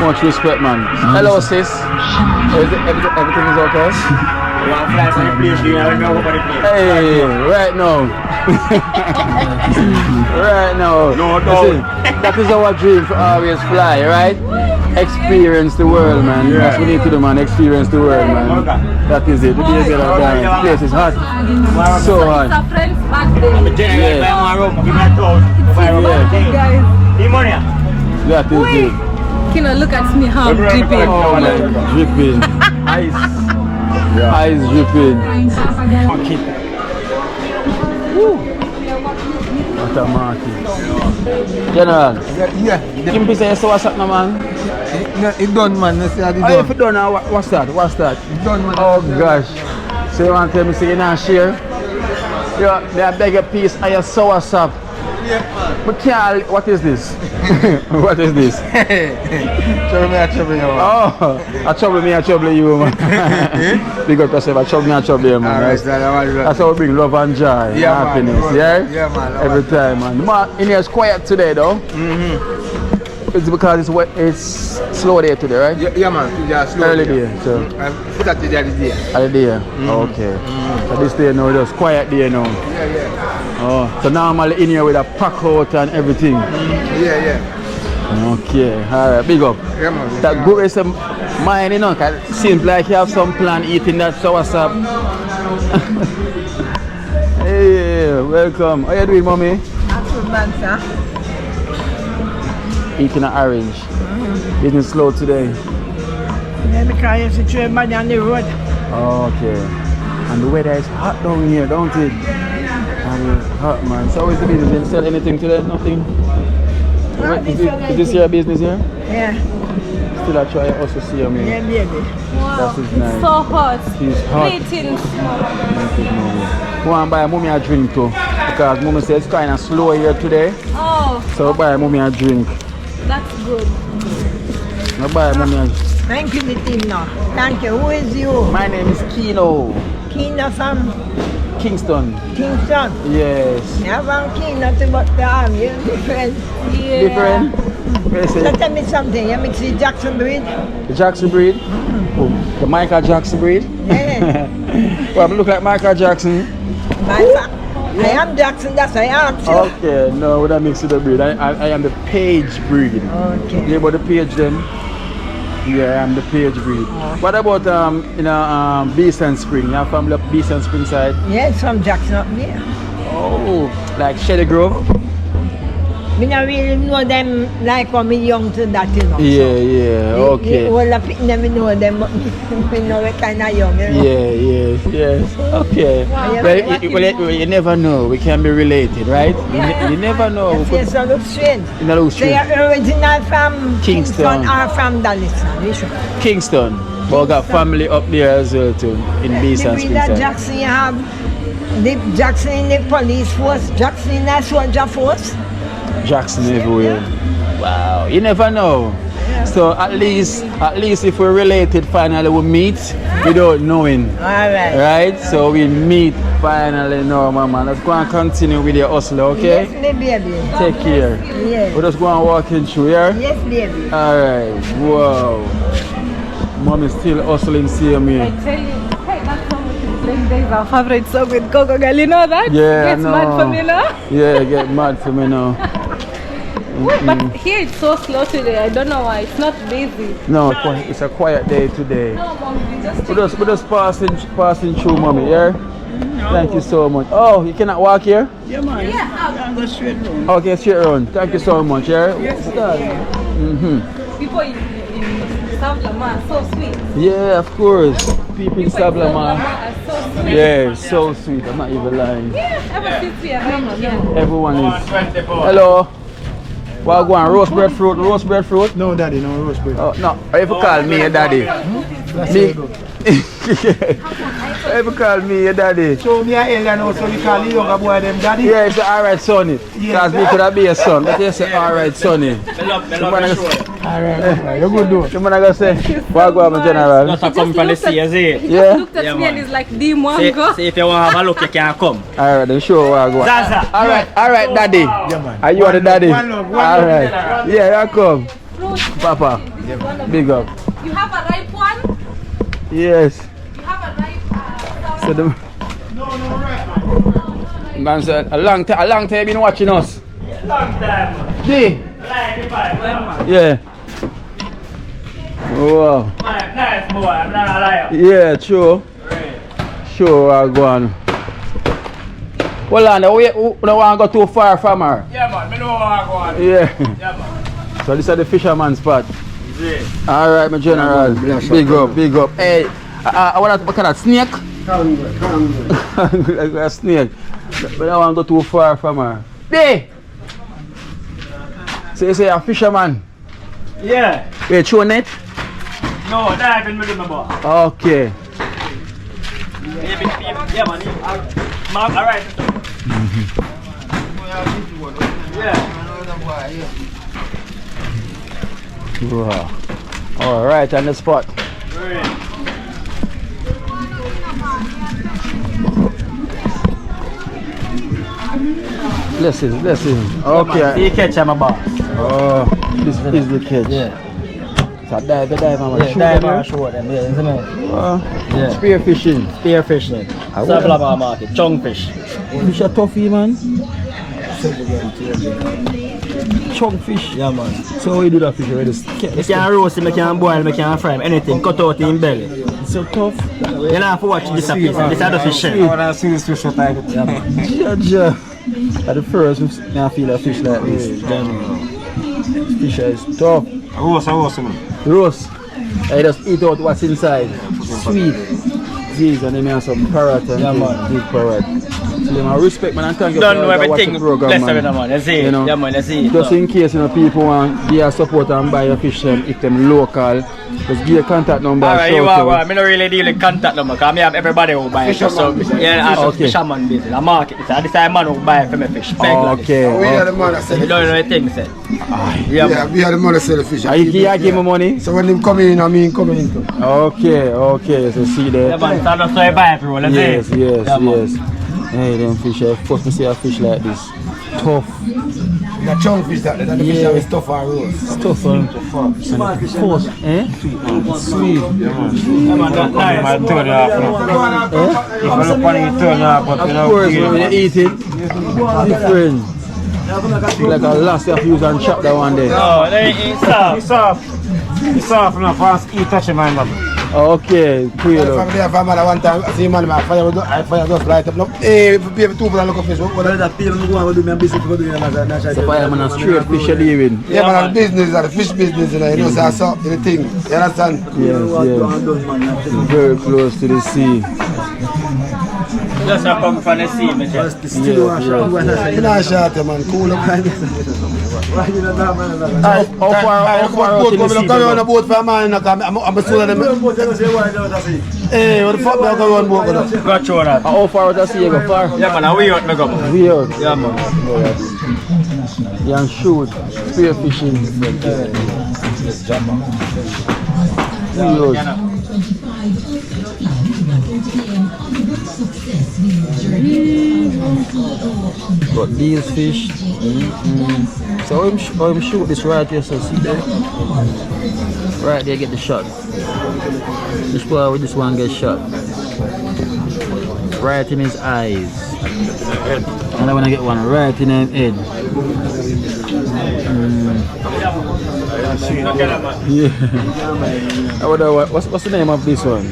Much respect, man. Hello, sis. Everything is okay? Hey, right now. Right now. No, listen, that is our dream to always fly, right? Experience the world, man. That's what we need to do, man. Experience the world, man. That is it. The place is hot. So hot. It's a friend's birthday. That is it. Kino, look at me how I'm dripping. Oh my God, dripping. Ice. Ice dripping. Woo. What a market. General. Yeah. Kim say so what's up now, man? It done, man. Oh, if it done now, what's that? What's that? It done, man. Oh gosh. So you want to tell me say you not share? Yeah, may I beg a piece of your sour sap? Yeah, man. But can't, what is this? What is this? Trouble me, I trouble you. Oh, I trouble me, I trouble you, man. Big up yourself, I trouble me, I trouble you, man. Alright, That's how we bring love and joy, and happiness, man. yeah? Yeah, man. Every time, man. The man in here is quiet today, though. It's because it's slow day today, right? Yeah, man. Yeah, slow. Early day, so. Put that to the other day. Other day? Okay. So this day now, just quiet day now. Yeah. Oh, so normally in here with a pack out and everything. Yeah. Okay, alright, big up. Yeah, man. That good is mine, you know, 'cause it seems like you have some plan eating that sour sap. Hey, welcome. How you doing, mommy? Not too bad, sir. Eating an orange. Eating slow today. Yeah, because you see everybody on the road. Okay. And the weather is hot down here, don't it? And hot, man. So how is the business? Didn't sell anything today? Nothing? Is this your business here? Yeah. Still I try also see you, man. Yeah, baby. Wow, That is nice. so hot. It's hot. Greetings. Go and buy mommy a drink too. Because mommy says it's kind of slow here today. Oh, So buy mommy a drink. that's good. Now buy mommy a Thank you, the team now. Thank you. Who is you? My name is Kino. Kino from Kingston. Kingston. Yes. Yeah, from Kino to but the arm. You're different. Yeah. Different? Where is So it? tell me something. You mix the Jackson breed? The Jackson breed? Oh, the Michael Jackson breed? Yeah. Well, I look like Michael Jackson. I am Jackson, that's why I asked you. Okay, no, we don't mix with the breed. I am the Page breed. Okay. You about the Page then? Yeah, I'm the Page breed. What about Beast and Spring? You have family of Beast and Spring side? Yes, from Jackson up there. Oh, like Shady Grove? Me not really know them like when me young to that, you know. Yeah, okay. All the people me know them, but me know we kind of young, you know. Yes. Okay. Well, you never know. We can be related, right? You never know. Your face look strange. You know, They are original from Kingston. or from Dallas. You sure? Kingston. But we got family up there as well too, in Beast and The Spring breed that side. Jackson you have, the Jackson in the police force, Jackson in the soldier force. Jackson everywhere. Wow, you never know. So at least if we're related, finally we meet without knowing. Alright. Right? So we meet finally now, mama. Let's go and continue with your hustle, okay? Yes, me baby. Take care. Yes. We'll just go and walk in through here. Yes, baby. Alright, wow. Mom is still hustling, see me. I tell you, hey, that song with Playing Days, our favorite song with Coco Girl, you know that? Yeah, Gets no. mad for me now. Yeah, get mad for me now. But here it's so slow today, I don't know why, it's not busy. No, it's a quiet day today. No, Mom, we just We're just passing through, mommy, yeah? Thank you so much. Oh, you cannot walk here? Yeah, man. Yeah, Go straight round. Okay, straight around. Thank you so much, yeah? Yes, people in Savlama are so sweet. Yeah, of course. People in Sablama. are so sweet. Yeah, so sweet. I'm not even lying. Yeah, ever since we arrived here. Everyone is. Hello. Well, go on. Roast breadfruit. No, daddy, no roast bread. Oh, no. If you call me a daddy. Me. Ever call me your daddy? So me a alien now, so we call the younger boy them daddy? Yeah, it's alright, sonny. Because me could have been a son, but you say alright, sonny. Alright, you good though. The man I gonna say, what go on, General? Just come from the sea, is it? Yeah? Looked at me and he's like, Dimongo. See if you want to have a look, you can come. Alright, then show what I go on. Zaza. Alright, daddy. Yeah, man. Are you the daddy? One love. Alright. Yeah, I come. Papa. Big up. You have a ripe one? Yes. You have a ripe So the man said, a long time you been watching us. Long time. See? Yeah. Wow. Nice boy, I'm not a liar. Yeah, true. Sure, I go on. Well, on, we don't want to go too far from her. Yeah, man, I know what I go on. Yeah. Yeah, man. So this is the fisherman spot. Yeah. Alright, my general. Big up. Hey, I want to look at that snake. Like a snake. But I don't want to go too far from her. Hey! So you say a fisherman? Yeah. Wait, throw net? No, that happened with my boy. Okay. Yeah, man. Alright. Yeah. Wow. Alright, on the spot. Blessings. Okay. You catch him, my boss. Oh, this is the catch. Yeah. So dive, I'm show them. Yeah, isn't it? Yeah. Spear fishing. Spear fishing. Sublava market. Chung fish. Fish are toughy, man. Chunk fish. Yeah, man. So how you do that fish already? You can roast him, you can boil him, you can fry him, anything. Cut out in belly. It's so tough. You don't have to watch this a piece. This is the fish. Yeah, man. Yeah. At the first, I feel a fish like this. Fish is tough. Roast. I just eat out what's inside. Sweet. These and then have some parrot and big parrot. So I respect, man, and thank you don't for know everything. the program, man. Let's see. You know, Yeah, man, let's see. just in case, you know, people want to support and buy a fish, if them local, just give your contact number. Alright, you are right. I don't really deal with contact number because I have everybody who buy fish. So, yeah, I have fisherman business. I market it. This is a man who buy for me fish. Okay. We are the man that sell You the don't fish. know anything, say. Yeah, we are the man that sell the fish. Are you give me money? So when them come in, I mean come in too. Okay. So see there. Yeah, man, so that's why I buy for all. Yes. Hey, them fish, first me see a fish like this. Tough. The chunk fish that the fish that is tough and roast. It's tough, and Small fish. force, eh? Sweet. Yeah, man, that's nice. Of course, when you eat it, different. Like a last of use and chop that one day. No, it's soft. It's soft enough for us to eat touch man. Okay, cool. Family and family one time, I see man, I fire just light up. No, hey, people two people look up fish. What are that? People go and do me business for doing that. So fireman a straight fish you're dealing. Yeah, man, the business, the fish business, you know, so I saw the thing. You understand? Yes. Very close to the sea. Just come from the sea, man. Still you know, shot, man, cool up. How far out in the sea? I'm on a boat for a man, I'm a soul them. Hey, what the fuck do I go on boat? Got you that. How far out the sea you go far? Yeah, man, we out, me go. We out. Yeah, man. You can shoot, spear fishing. Got these fish. So I'm shoot this right here, so see there? Right there, get the shot. This boy with this one get shot. Right in his eyes. And I want to get one right in his head. Yeah. I wonder what's the name of this one?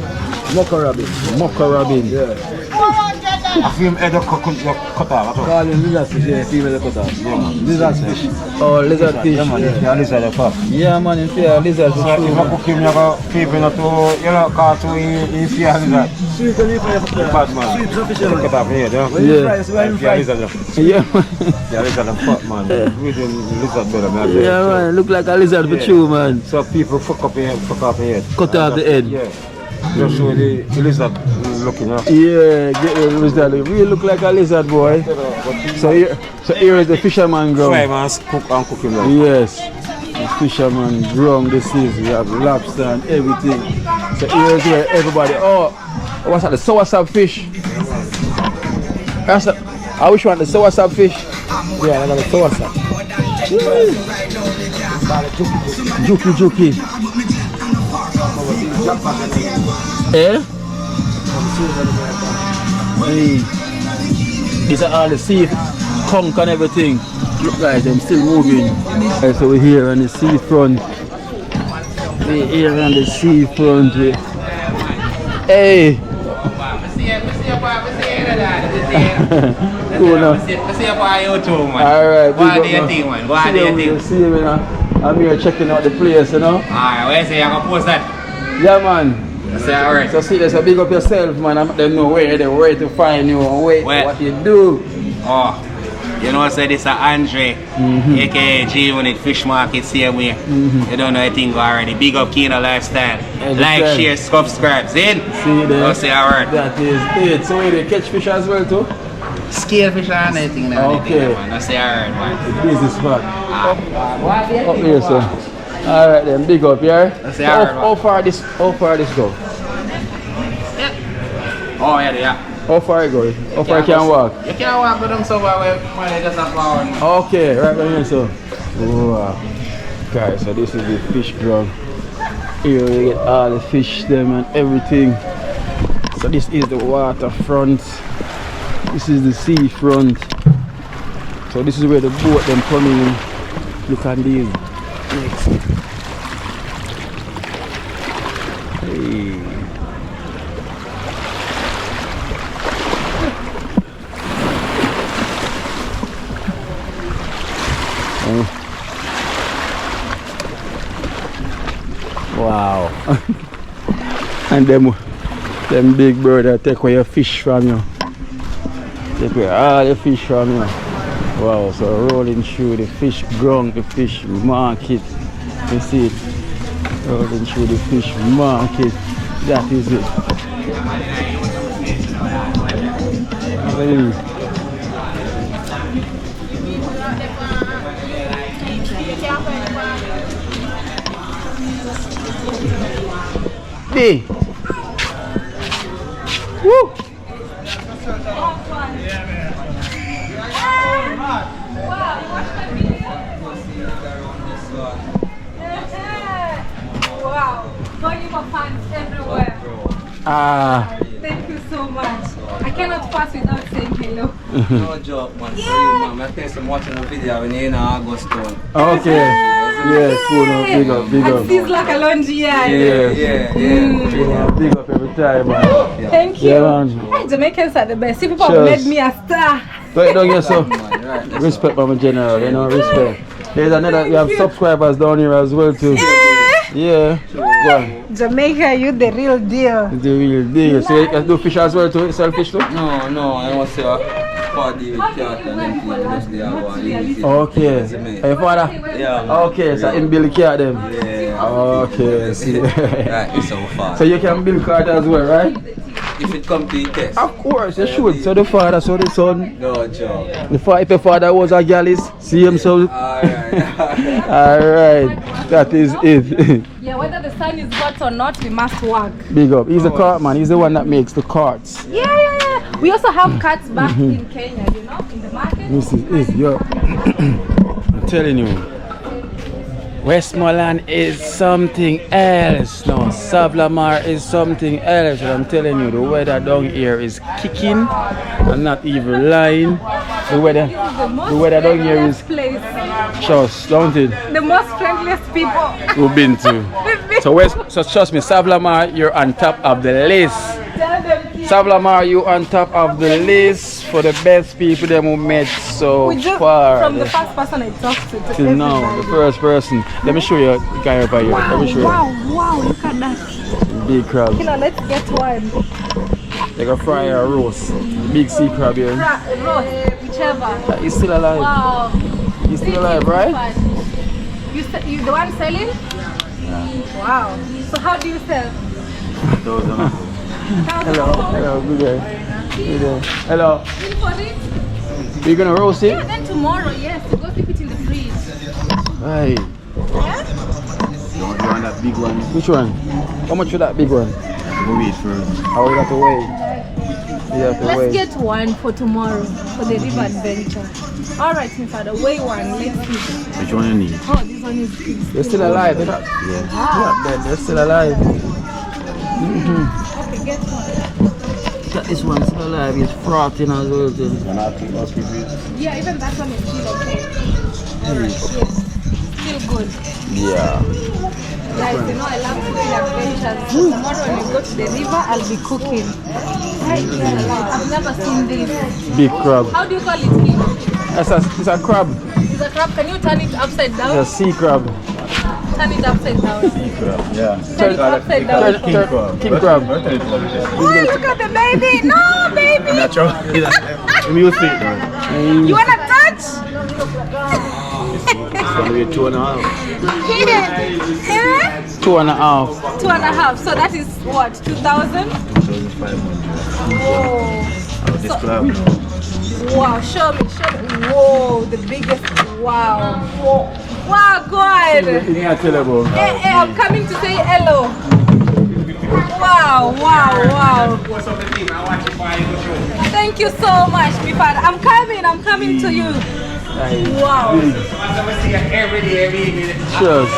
Mocha Robin. Yeah. I feel head of cut off. Call him lizard fish, yeah, female cut off. Lizard fish. Oh, lizard fish. Yeah, man, yeah, lizard fish. Yeah, man, in fear lizard fish. So if I cook him, you go people not to, you know, cause to in fear lizard. Sweet and Bad man. sweet fish. Cut off here, yeah. Yeah. Lizard. Yeah, man. Yeah, lizard and fuck, man. Really lizard better, man. Yeah, man, look like a lizard for you, man. So people fuck off here. Cut off the head. Yeah. Just show the lizard looking, huh? Yeah, get the lizard. We look like a lizard, boy. So here is the fisherman ground. Fry man cook and cooking. Yes, the fisherman ground. This is we have lobster and everything. So here is where everybody. Oh, what's that? The soursop fish. That's a, I wish you want the soursop fish. Yeah, I got the soursop. Juki. Eh? These are all the sea conch and everything. Look guys, I'm still moving. Okay, so we're here on the seafront. We're here on the seafront. Hey! Cool now. Alright, see you, man. I'm here checking out the place, you know. Alright, where say I can post that? Yeah, man. Say alright. So see, let's big up yourself, man. I don't know where to find you and what you do. Oh, you know, say this is Andre, aka G-Unit Fish Market, same way. You don't know anything already. Big up Kino Lifestyle. Like, share, subscribe. See? See there. I'll say alright. That is it. So where they catch fish as well too? Scale fish and anything. Okay. Man. I say alright, man. The business spot. Up here, sir. Alright then, big up, yeah? I say alright, how far this go? Oh yeah. How far it go? How far you can walk? You can walk with them somewhere where just a flower. Okay, right down here, so. Wow. Guys, so this is the fish ground. Here you get all the fish them and everything. So this is the waterfront. This is the seafront. So this is where the boat them come in. Look at these. Hey. Wow. And them big bird that take away your fish from you. Take away all the fish from you. Wow, so rolling through the fish ground, the fish market. You see it? Rolling through the fish market. That is it. Hey. Woo. Wow, volume of fans everywhere. Thank you so much. I cannot pass without saying hello. No joke, man. Yeah. I think I'm watching the video when you're in August. Okay. Yeah, cool. No, big up. And this like a laundry yard. Yeah. Big up every time, man. Thank you. Yeah, hey, Jamaicans are the best. See, people have made me a star. Don't get so. Respect, Mama General. You know, respect. There's another. We have subscribers down here as well too. Yeah. Jamaica, you the real deal. The real deal. So you do fish as well too? Sell fish too? No. I want to say party with cat and everything. Okay. Hey, your father? Yeah. Okay, so in build cat them? Yeah. Okay. Right, it's so far. So you can build cat as well, right? If it comes to the test. Of course, you should. So the father, so the son. No joke. If your father was a gallis, see him so. Alright. That is it. Yeah, whether the sun is hot or not, we must work. Big up. He's the cart man. He's the one that makes the carts. Yeah. We also have carts back in Kenya, you know, in the market. This is yo. I'm telling you. Westmoreland is something else. No, Savlamar is something else. And I'm telling you, the weather down here is kicking. I'm not even lying. The weather down here is just, don't it? The most friendliest people we've been to. So trust me, Savlamar, you're on top of the list. Savlamar, you on top of the list for the best people that we met so far. From the first person I talked to till now, the first person. Let me show you a guy over here. Let me show you. Wow, look at that. Big crab. Killer, let's get one. Like a fry or roast. Big sea crab here. Roast, whichever. He's still alive. Wow. He's still alive, right? You the one selling? Yeah. Wow. So how do you sell? Hello, hello, good day. Good day. Hello. We're gonna roast it? Yeah, then tomorrow, yes. You go keep it in the fridge. Right. You want that big one? Which one? How much for that big one? We'll wait first. Oh, we have to wait. We have to Let's wait. get one for tomorrow for the river adventure. All right, my father, weigh one. Let's see. Which one you need? Oh, this one is big. They're still alive. They're not. Yeah, they're still alive. Okay, get one. This one's still alive. It's frothing as well. Yeah, even that one is still okay. Yes, still good. Yeah. Guys, you know I love cooking adventures. So tomorrow when we go to the river, I'll be cooking. I've never seen this. Big crab. How do you call it, King? It's a crab. It's a crab. Can you turn it upside down? It's a sea crab. Turn it upside down. Yeah. Turn it upside down. King crab. Oh, look at the baby. No, baby. Natural. Let me see it. You want to touch? It's going to be 2.5. Hit it. 2.5. 2.5. So that is what? 2,000? 2,500. Whoa. This club. Wow, show me. Whoa, the biggest. Wow. Wow, God. Hey, I'm coming to say hello. Wow. Thank you so much, my father. I'm coming to you. Wow. Cheers.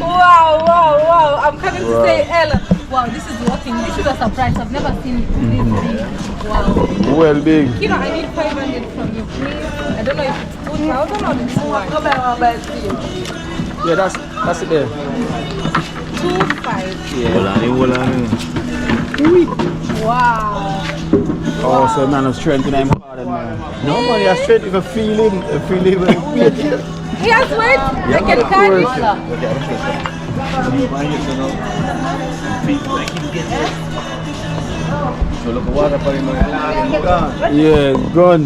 Wow. I'm coming to say hello. Wow, this is working. This is a surprise. I've never seen this big. Wow. Well big. You know, I need 500 from you, please. I don't know if it's 2,000 or it's 1. Yeah, that's it there. 2,500. Yeah. Wow. Oh, so man of strength in him. No man, you're straight with a feeling He has weight. I can carry. So look at water for him. Yeah, gone.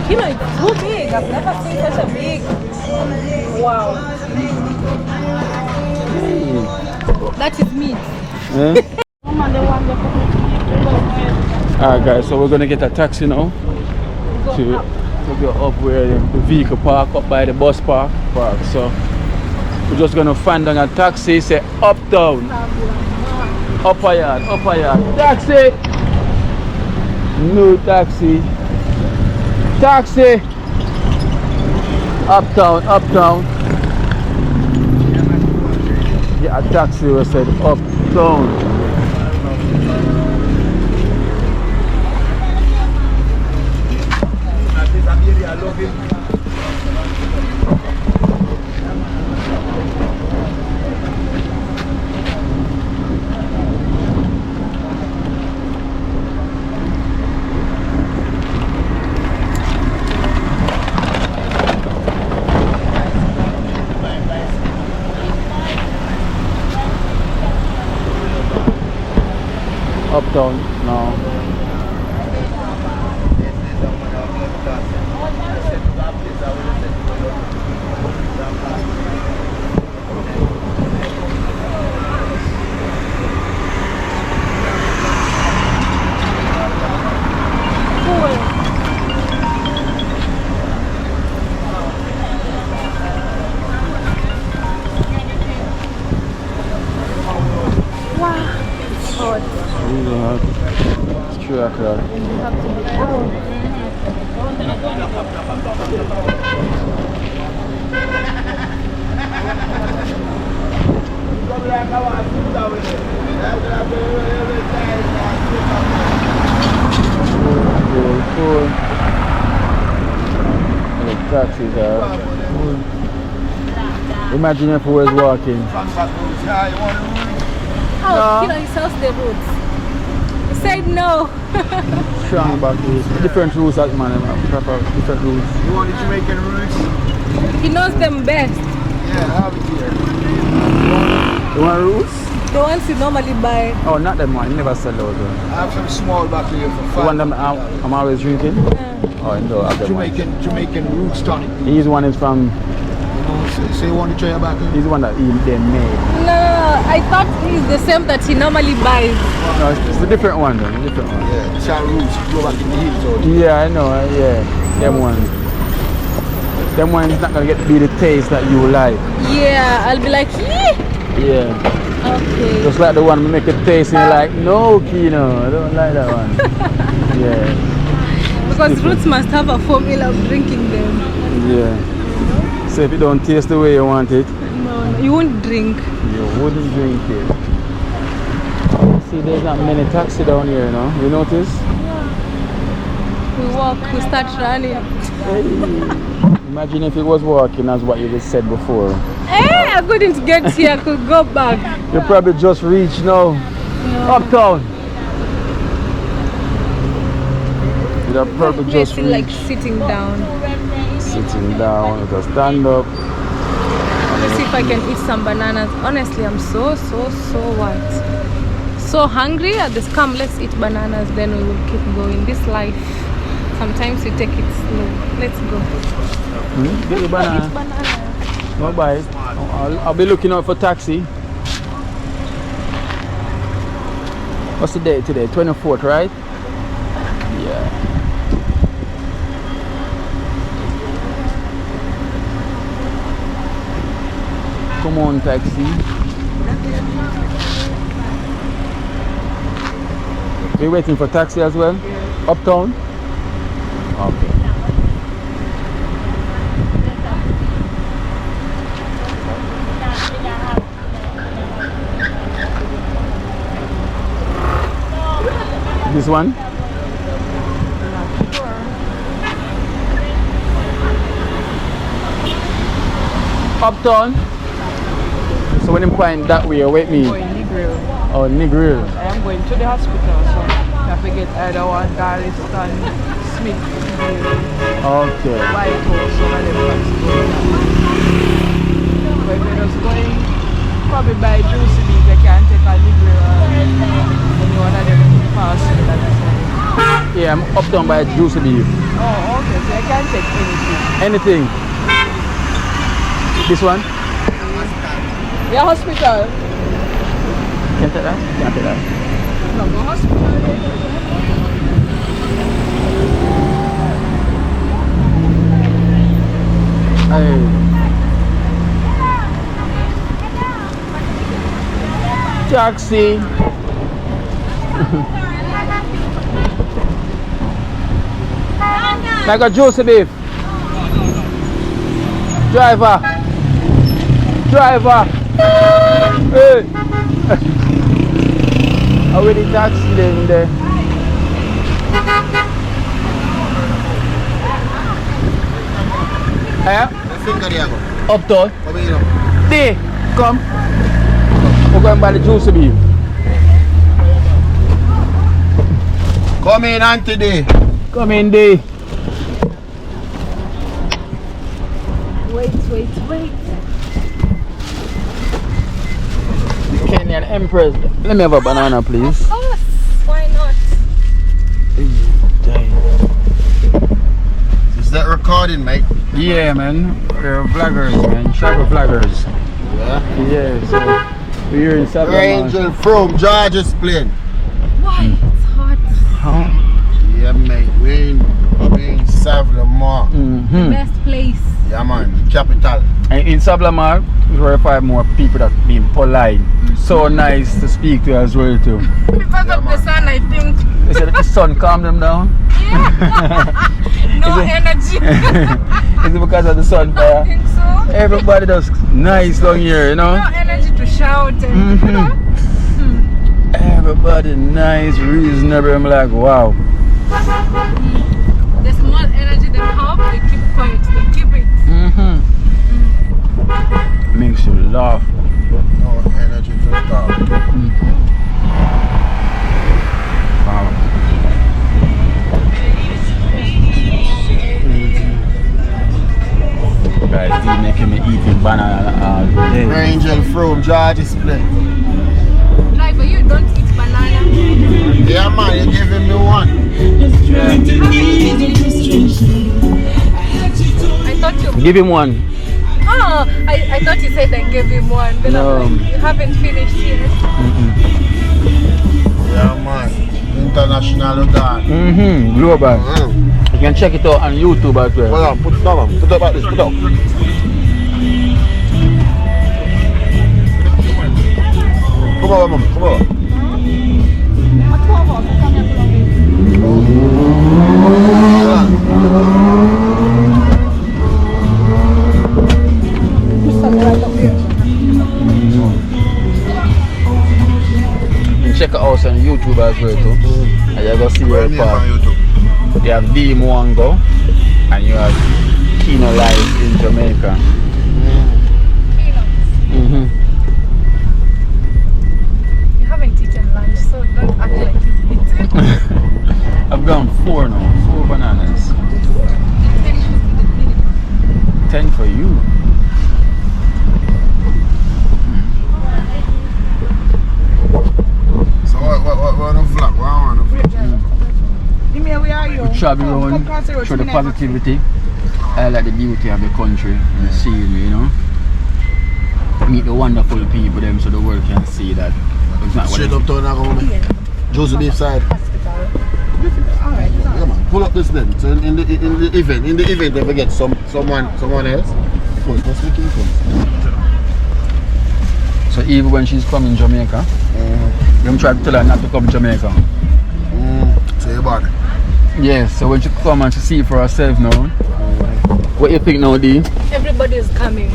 You know, it's too big. I've never seen such a big. Wow. That is meat. Alright guys, so we're gonna get a taxi now to go up where the vehicle park, up by the bus park. So we're just gonna find a taxi, say uptown, upper yard, taxi, no taxi, uptown. Yeah, a taxi was said uptown. Uptown now. Really hot. It's 3 o'clock. Cool. The taxis are cool. Imagine if we was walking. Oh, you know, he sells the roots. He said no. Strong back routes. Different routes at man, proper different routes. You want the Jamaican roots? He knows them best. Yeah, I have it here. You want routes? The ones you normally buy. Oh, not them one. You never sell those. I have some small back here for The one 5. them I'm always drinking? Oh, no, I have them one. Jamaican roots tonic. These one is from... You know, So you want to try your back? He's the one that they made. No, I thought he's the same that he normally buys. No, it's a different one though. A different one. Yeah, the short roots go back in the heat. So. Yeah, I know. Yeah, them ones. Them ones not gonna get to be the taste that you like. Yeah, I'll be like, "Yee!" Yeah. Okay. Just like the one we make it taste and you're like, no, Kino, I don't like that one. Yeah. Because roots must have a formula of drinking them. Yeah. So if you don't taste the way you want it, No, you won't drink. you wouldn't drink it. See, there's not many taxis down here, you know. You notice? We walk, we start running. Imagine if it was walking as what you just said before. Hey, I couldn't get here, I could go back. You probably just reached now. No. Uptown. You have probably just feel like sitting down. sitting down, you can stand up. Let's see if I can eat some bananas. Honestly, I'm so what? So hungry at this camp. Let's eat bananas, then we will keep going. This life, sometimes you take it slow. Let's go. Get your banana. Eat banana. No bye. I'll be looking out for taxi. What's the date today? 24th, right? Yeah. Come on, taxi. We're waiting for taxi as well? Yeah. Uptown? Okay. This one? Uptown? So when I'm going that way, wait me. I'm going Negril. Oh, Negril. I am going to the hospital, so I have to get either one Garliston, Smith, Okay. White House, one of them hospitals. But if you're just going, probably by Juicy Bees, they can take a Negril and one of them fast food at the side. Yeah, I'm Uptown by Juicy Beef. Oh, okay, so you can take anything. Anything? This one? Yeah, hospital. Can't take that? Can't take that. No, go hospital. Hey. Taxi. Like a juicy beef. Driver. Driver. Hey. How will the taxi then there? Uptown. There. Come. We're going by the juicy beef. Come in, Auntie D. Come in, D. Wait. Kenyan Empress. Let me have a banana, please. Of course. Why not? Is that recording, mate? Yeah, man. We're vloggers, man. Travel vloggers. Yeah. Yeah, so we're here in South Angel from George's Plain. Why? It's hot. Huh? Yeah, mate. We're in Savlamar. Best place. Yeah, man. Capital. And in Sablamar, we find more people that being polite. So nice to speak to as well too. Because of the sun, I think. They said the sun calmed them down. No energy. Is it because of the sun fire? I think so. Everybody does nice down here, you know? No energy to shout and, you know. Everybody nice, reasonable. I'm like, wow. The small energy they have, they keep quiet. They keep it. Makes you laugh. No energy to talk. Wow. Guys, he's making me eating banana all day. Angel from George's Plain. Driver, you don't eat banana. Yeah, man. You're giving me one. I thought you. Give him one. Oh, I thought you said I gave him one. But No. I'm like, you haven't finished yet. Yeah, man. International dance. Global. You can check it out on YouTube as well. Hold on, put it down, man. Put it up like this, put it up. Come on, man. Come on. You can check it out on YouTube as well too. And you're gonna see where Right it here on part. YouTube. You have D Mwango and you have Kino Life in Jamaica. You haven't eaten lunch, so don't act like you've eaten. I've gone 4 now, 4 bananas. 10 for you. So what on the vlog? What on the vlog? Where are you? Travel around, show the positivity. I like the beauty of the country and the scenery, you know. Meet the wonderful people them so the world can see that it's not what Straight it up town, Joseph Beef side. Yeah, man. Pull up this then. So in the event, they forget someone else. First, let's make it first. So even when she's coming Jamaica, them try to tell her not to come Jamaica. So you bad. Yes, so when she come and she see for herself now, what you think now, D? Everybody is coming.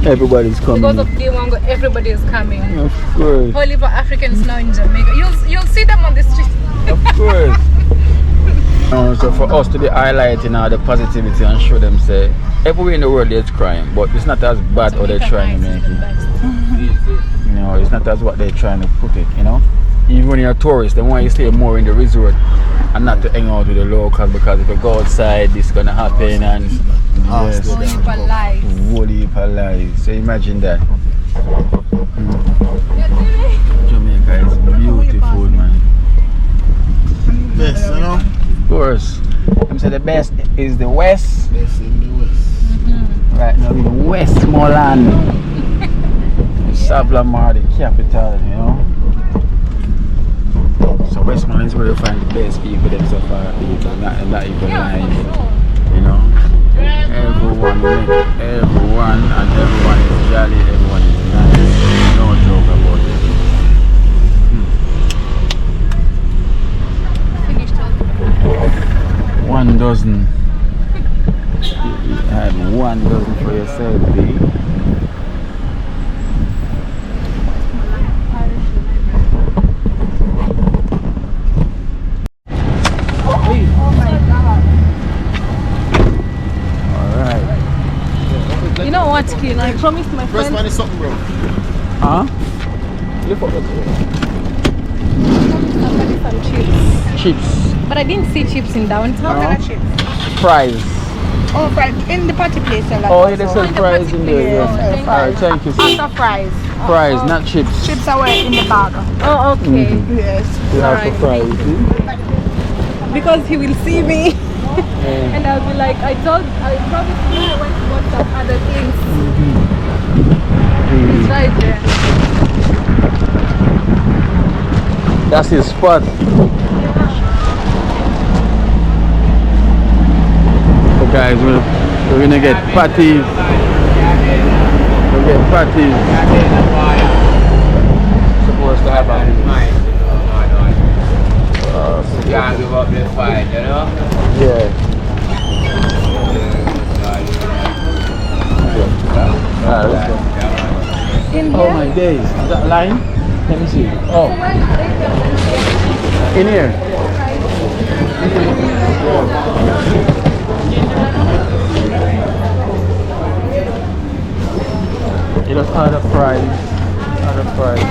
Everybody's coming. Because of D1, everybody is coming. Of course. Only for Africans now in Jamaica. You'll see them on the street. Of course. So for us to be highlighting all the positivity and show them say everywhere in the world there's crime, but it's not as bad how they're trying to make it. You know, it's not as what they're trying to put it, you know. Even when you're a tourist, they want you to stay more in the resort and not to hang out with the locals, because if you go outside this gonna happen and yes, Whole heap of lies. whole heap of lies. So imagine that. Jamaica is beautiful, man. Best, you know? Of course. I'm saying the best is the west. Best in the west. Right now in Westmoreland. Sablamar, the capital, you know. So Westmoreland is where you find the best people, them so far people, not even lying, you know. Everyone and everyone is jolly, everyone is nice. No joke about it. Finished all. 1 dozen. You had 1 dozen for yourself, B. You know what, Ken? I promised my First friend. man is something, bro. Huh? Somebody some chips. Chips. But I didn't see chips in downtown. No. chips? Fries. Oh, fries in the party place. Oh, yeah, they sell fries in there. Yeah, Yeah. Alright, thank you. Sis. After fries. Fries, not chips. Chips are in the bag. Oh, okay. Yes. You have to Alright. fry, see? Because he will see me. And I'll be like, I promised you I went to watch some other things. It's right there. That's his spot. So guys, we're gonna get patties. We'll get patties. Supposed to have a Can't give up this fight, you know? yeah. Alright, let's go. In Oh here? my days, is that line? Let me see. Oh, in here. You just order fries. Order fries.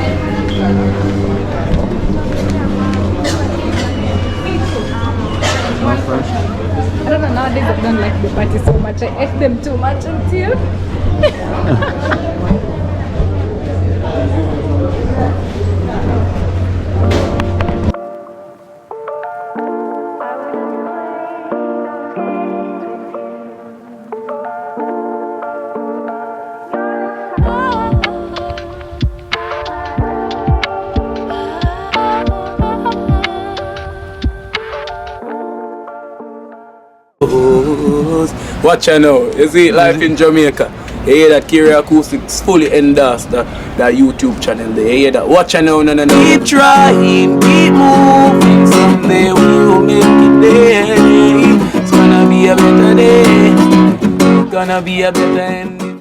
I don't know, nowadays I don't like the patty so much. I ate them too much until. Watch out now. You see life in Jamaica. You hear that Kiri Acoustics fully endorsed that YouTube channel there. You hear that? Watch out now, no. Keep trying, keep moving. Someday we will make it there. It's gonna be a better day. Gonna be a better end.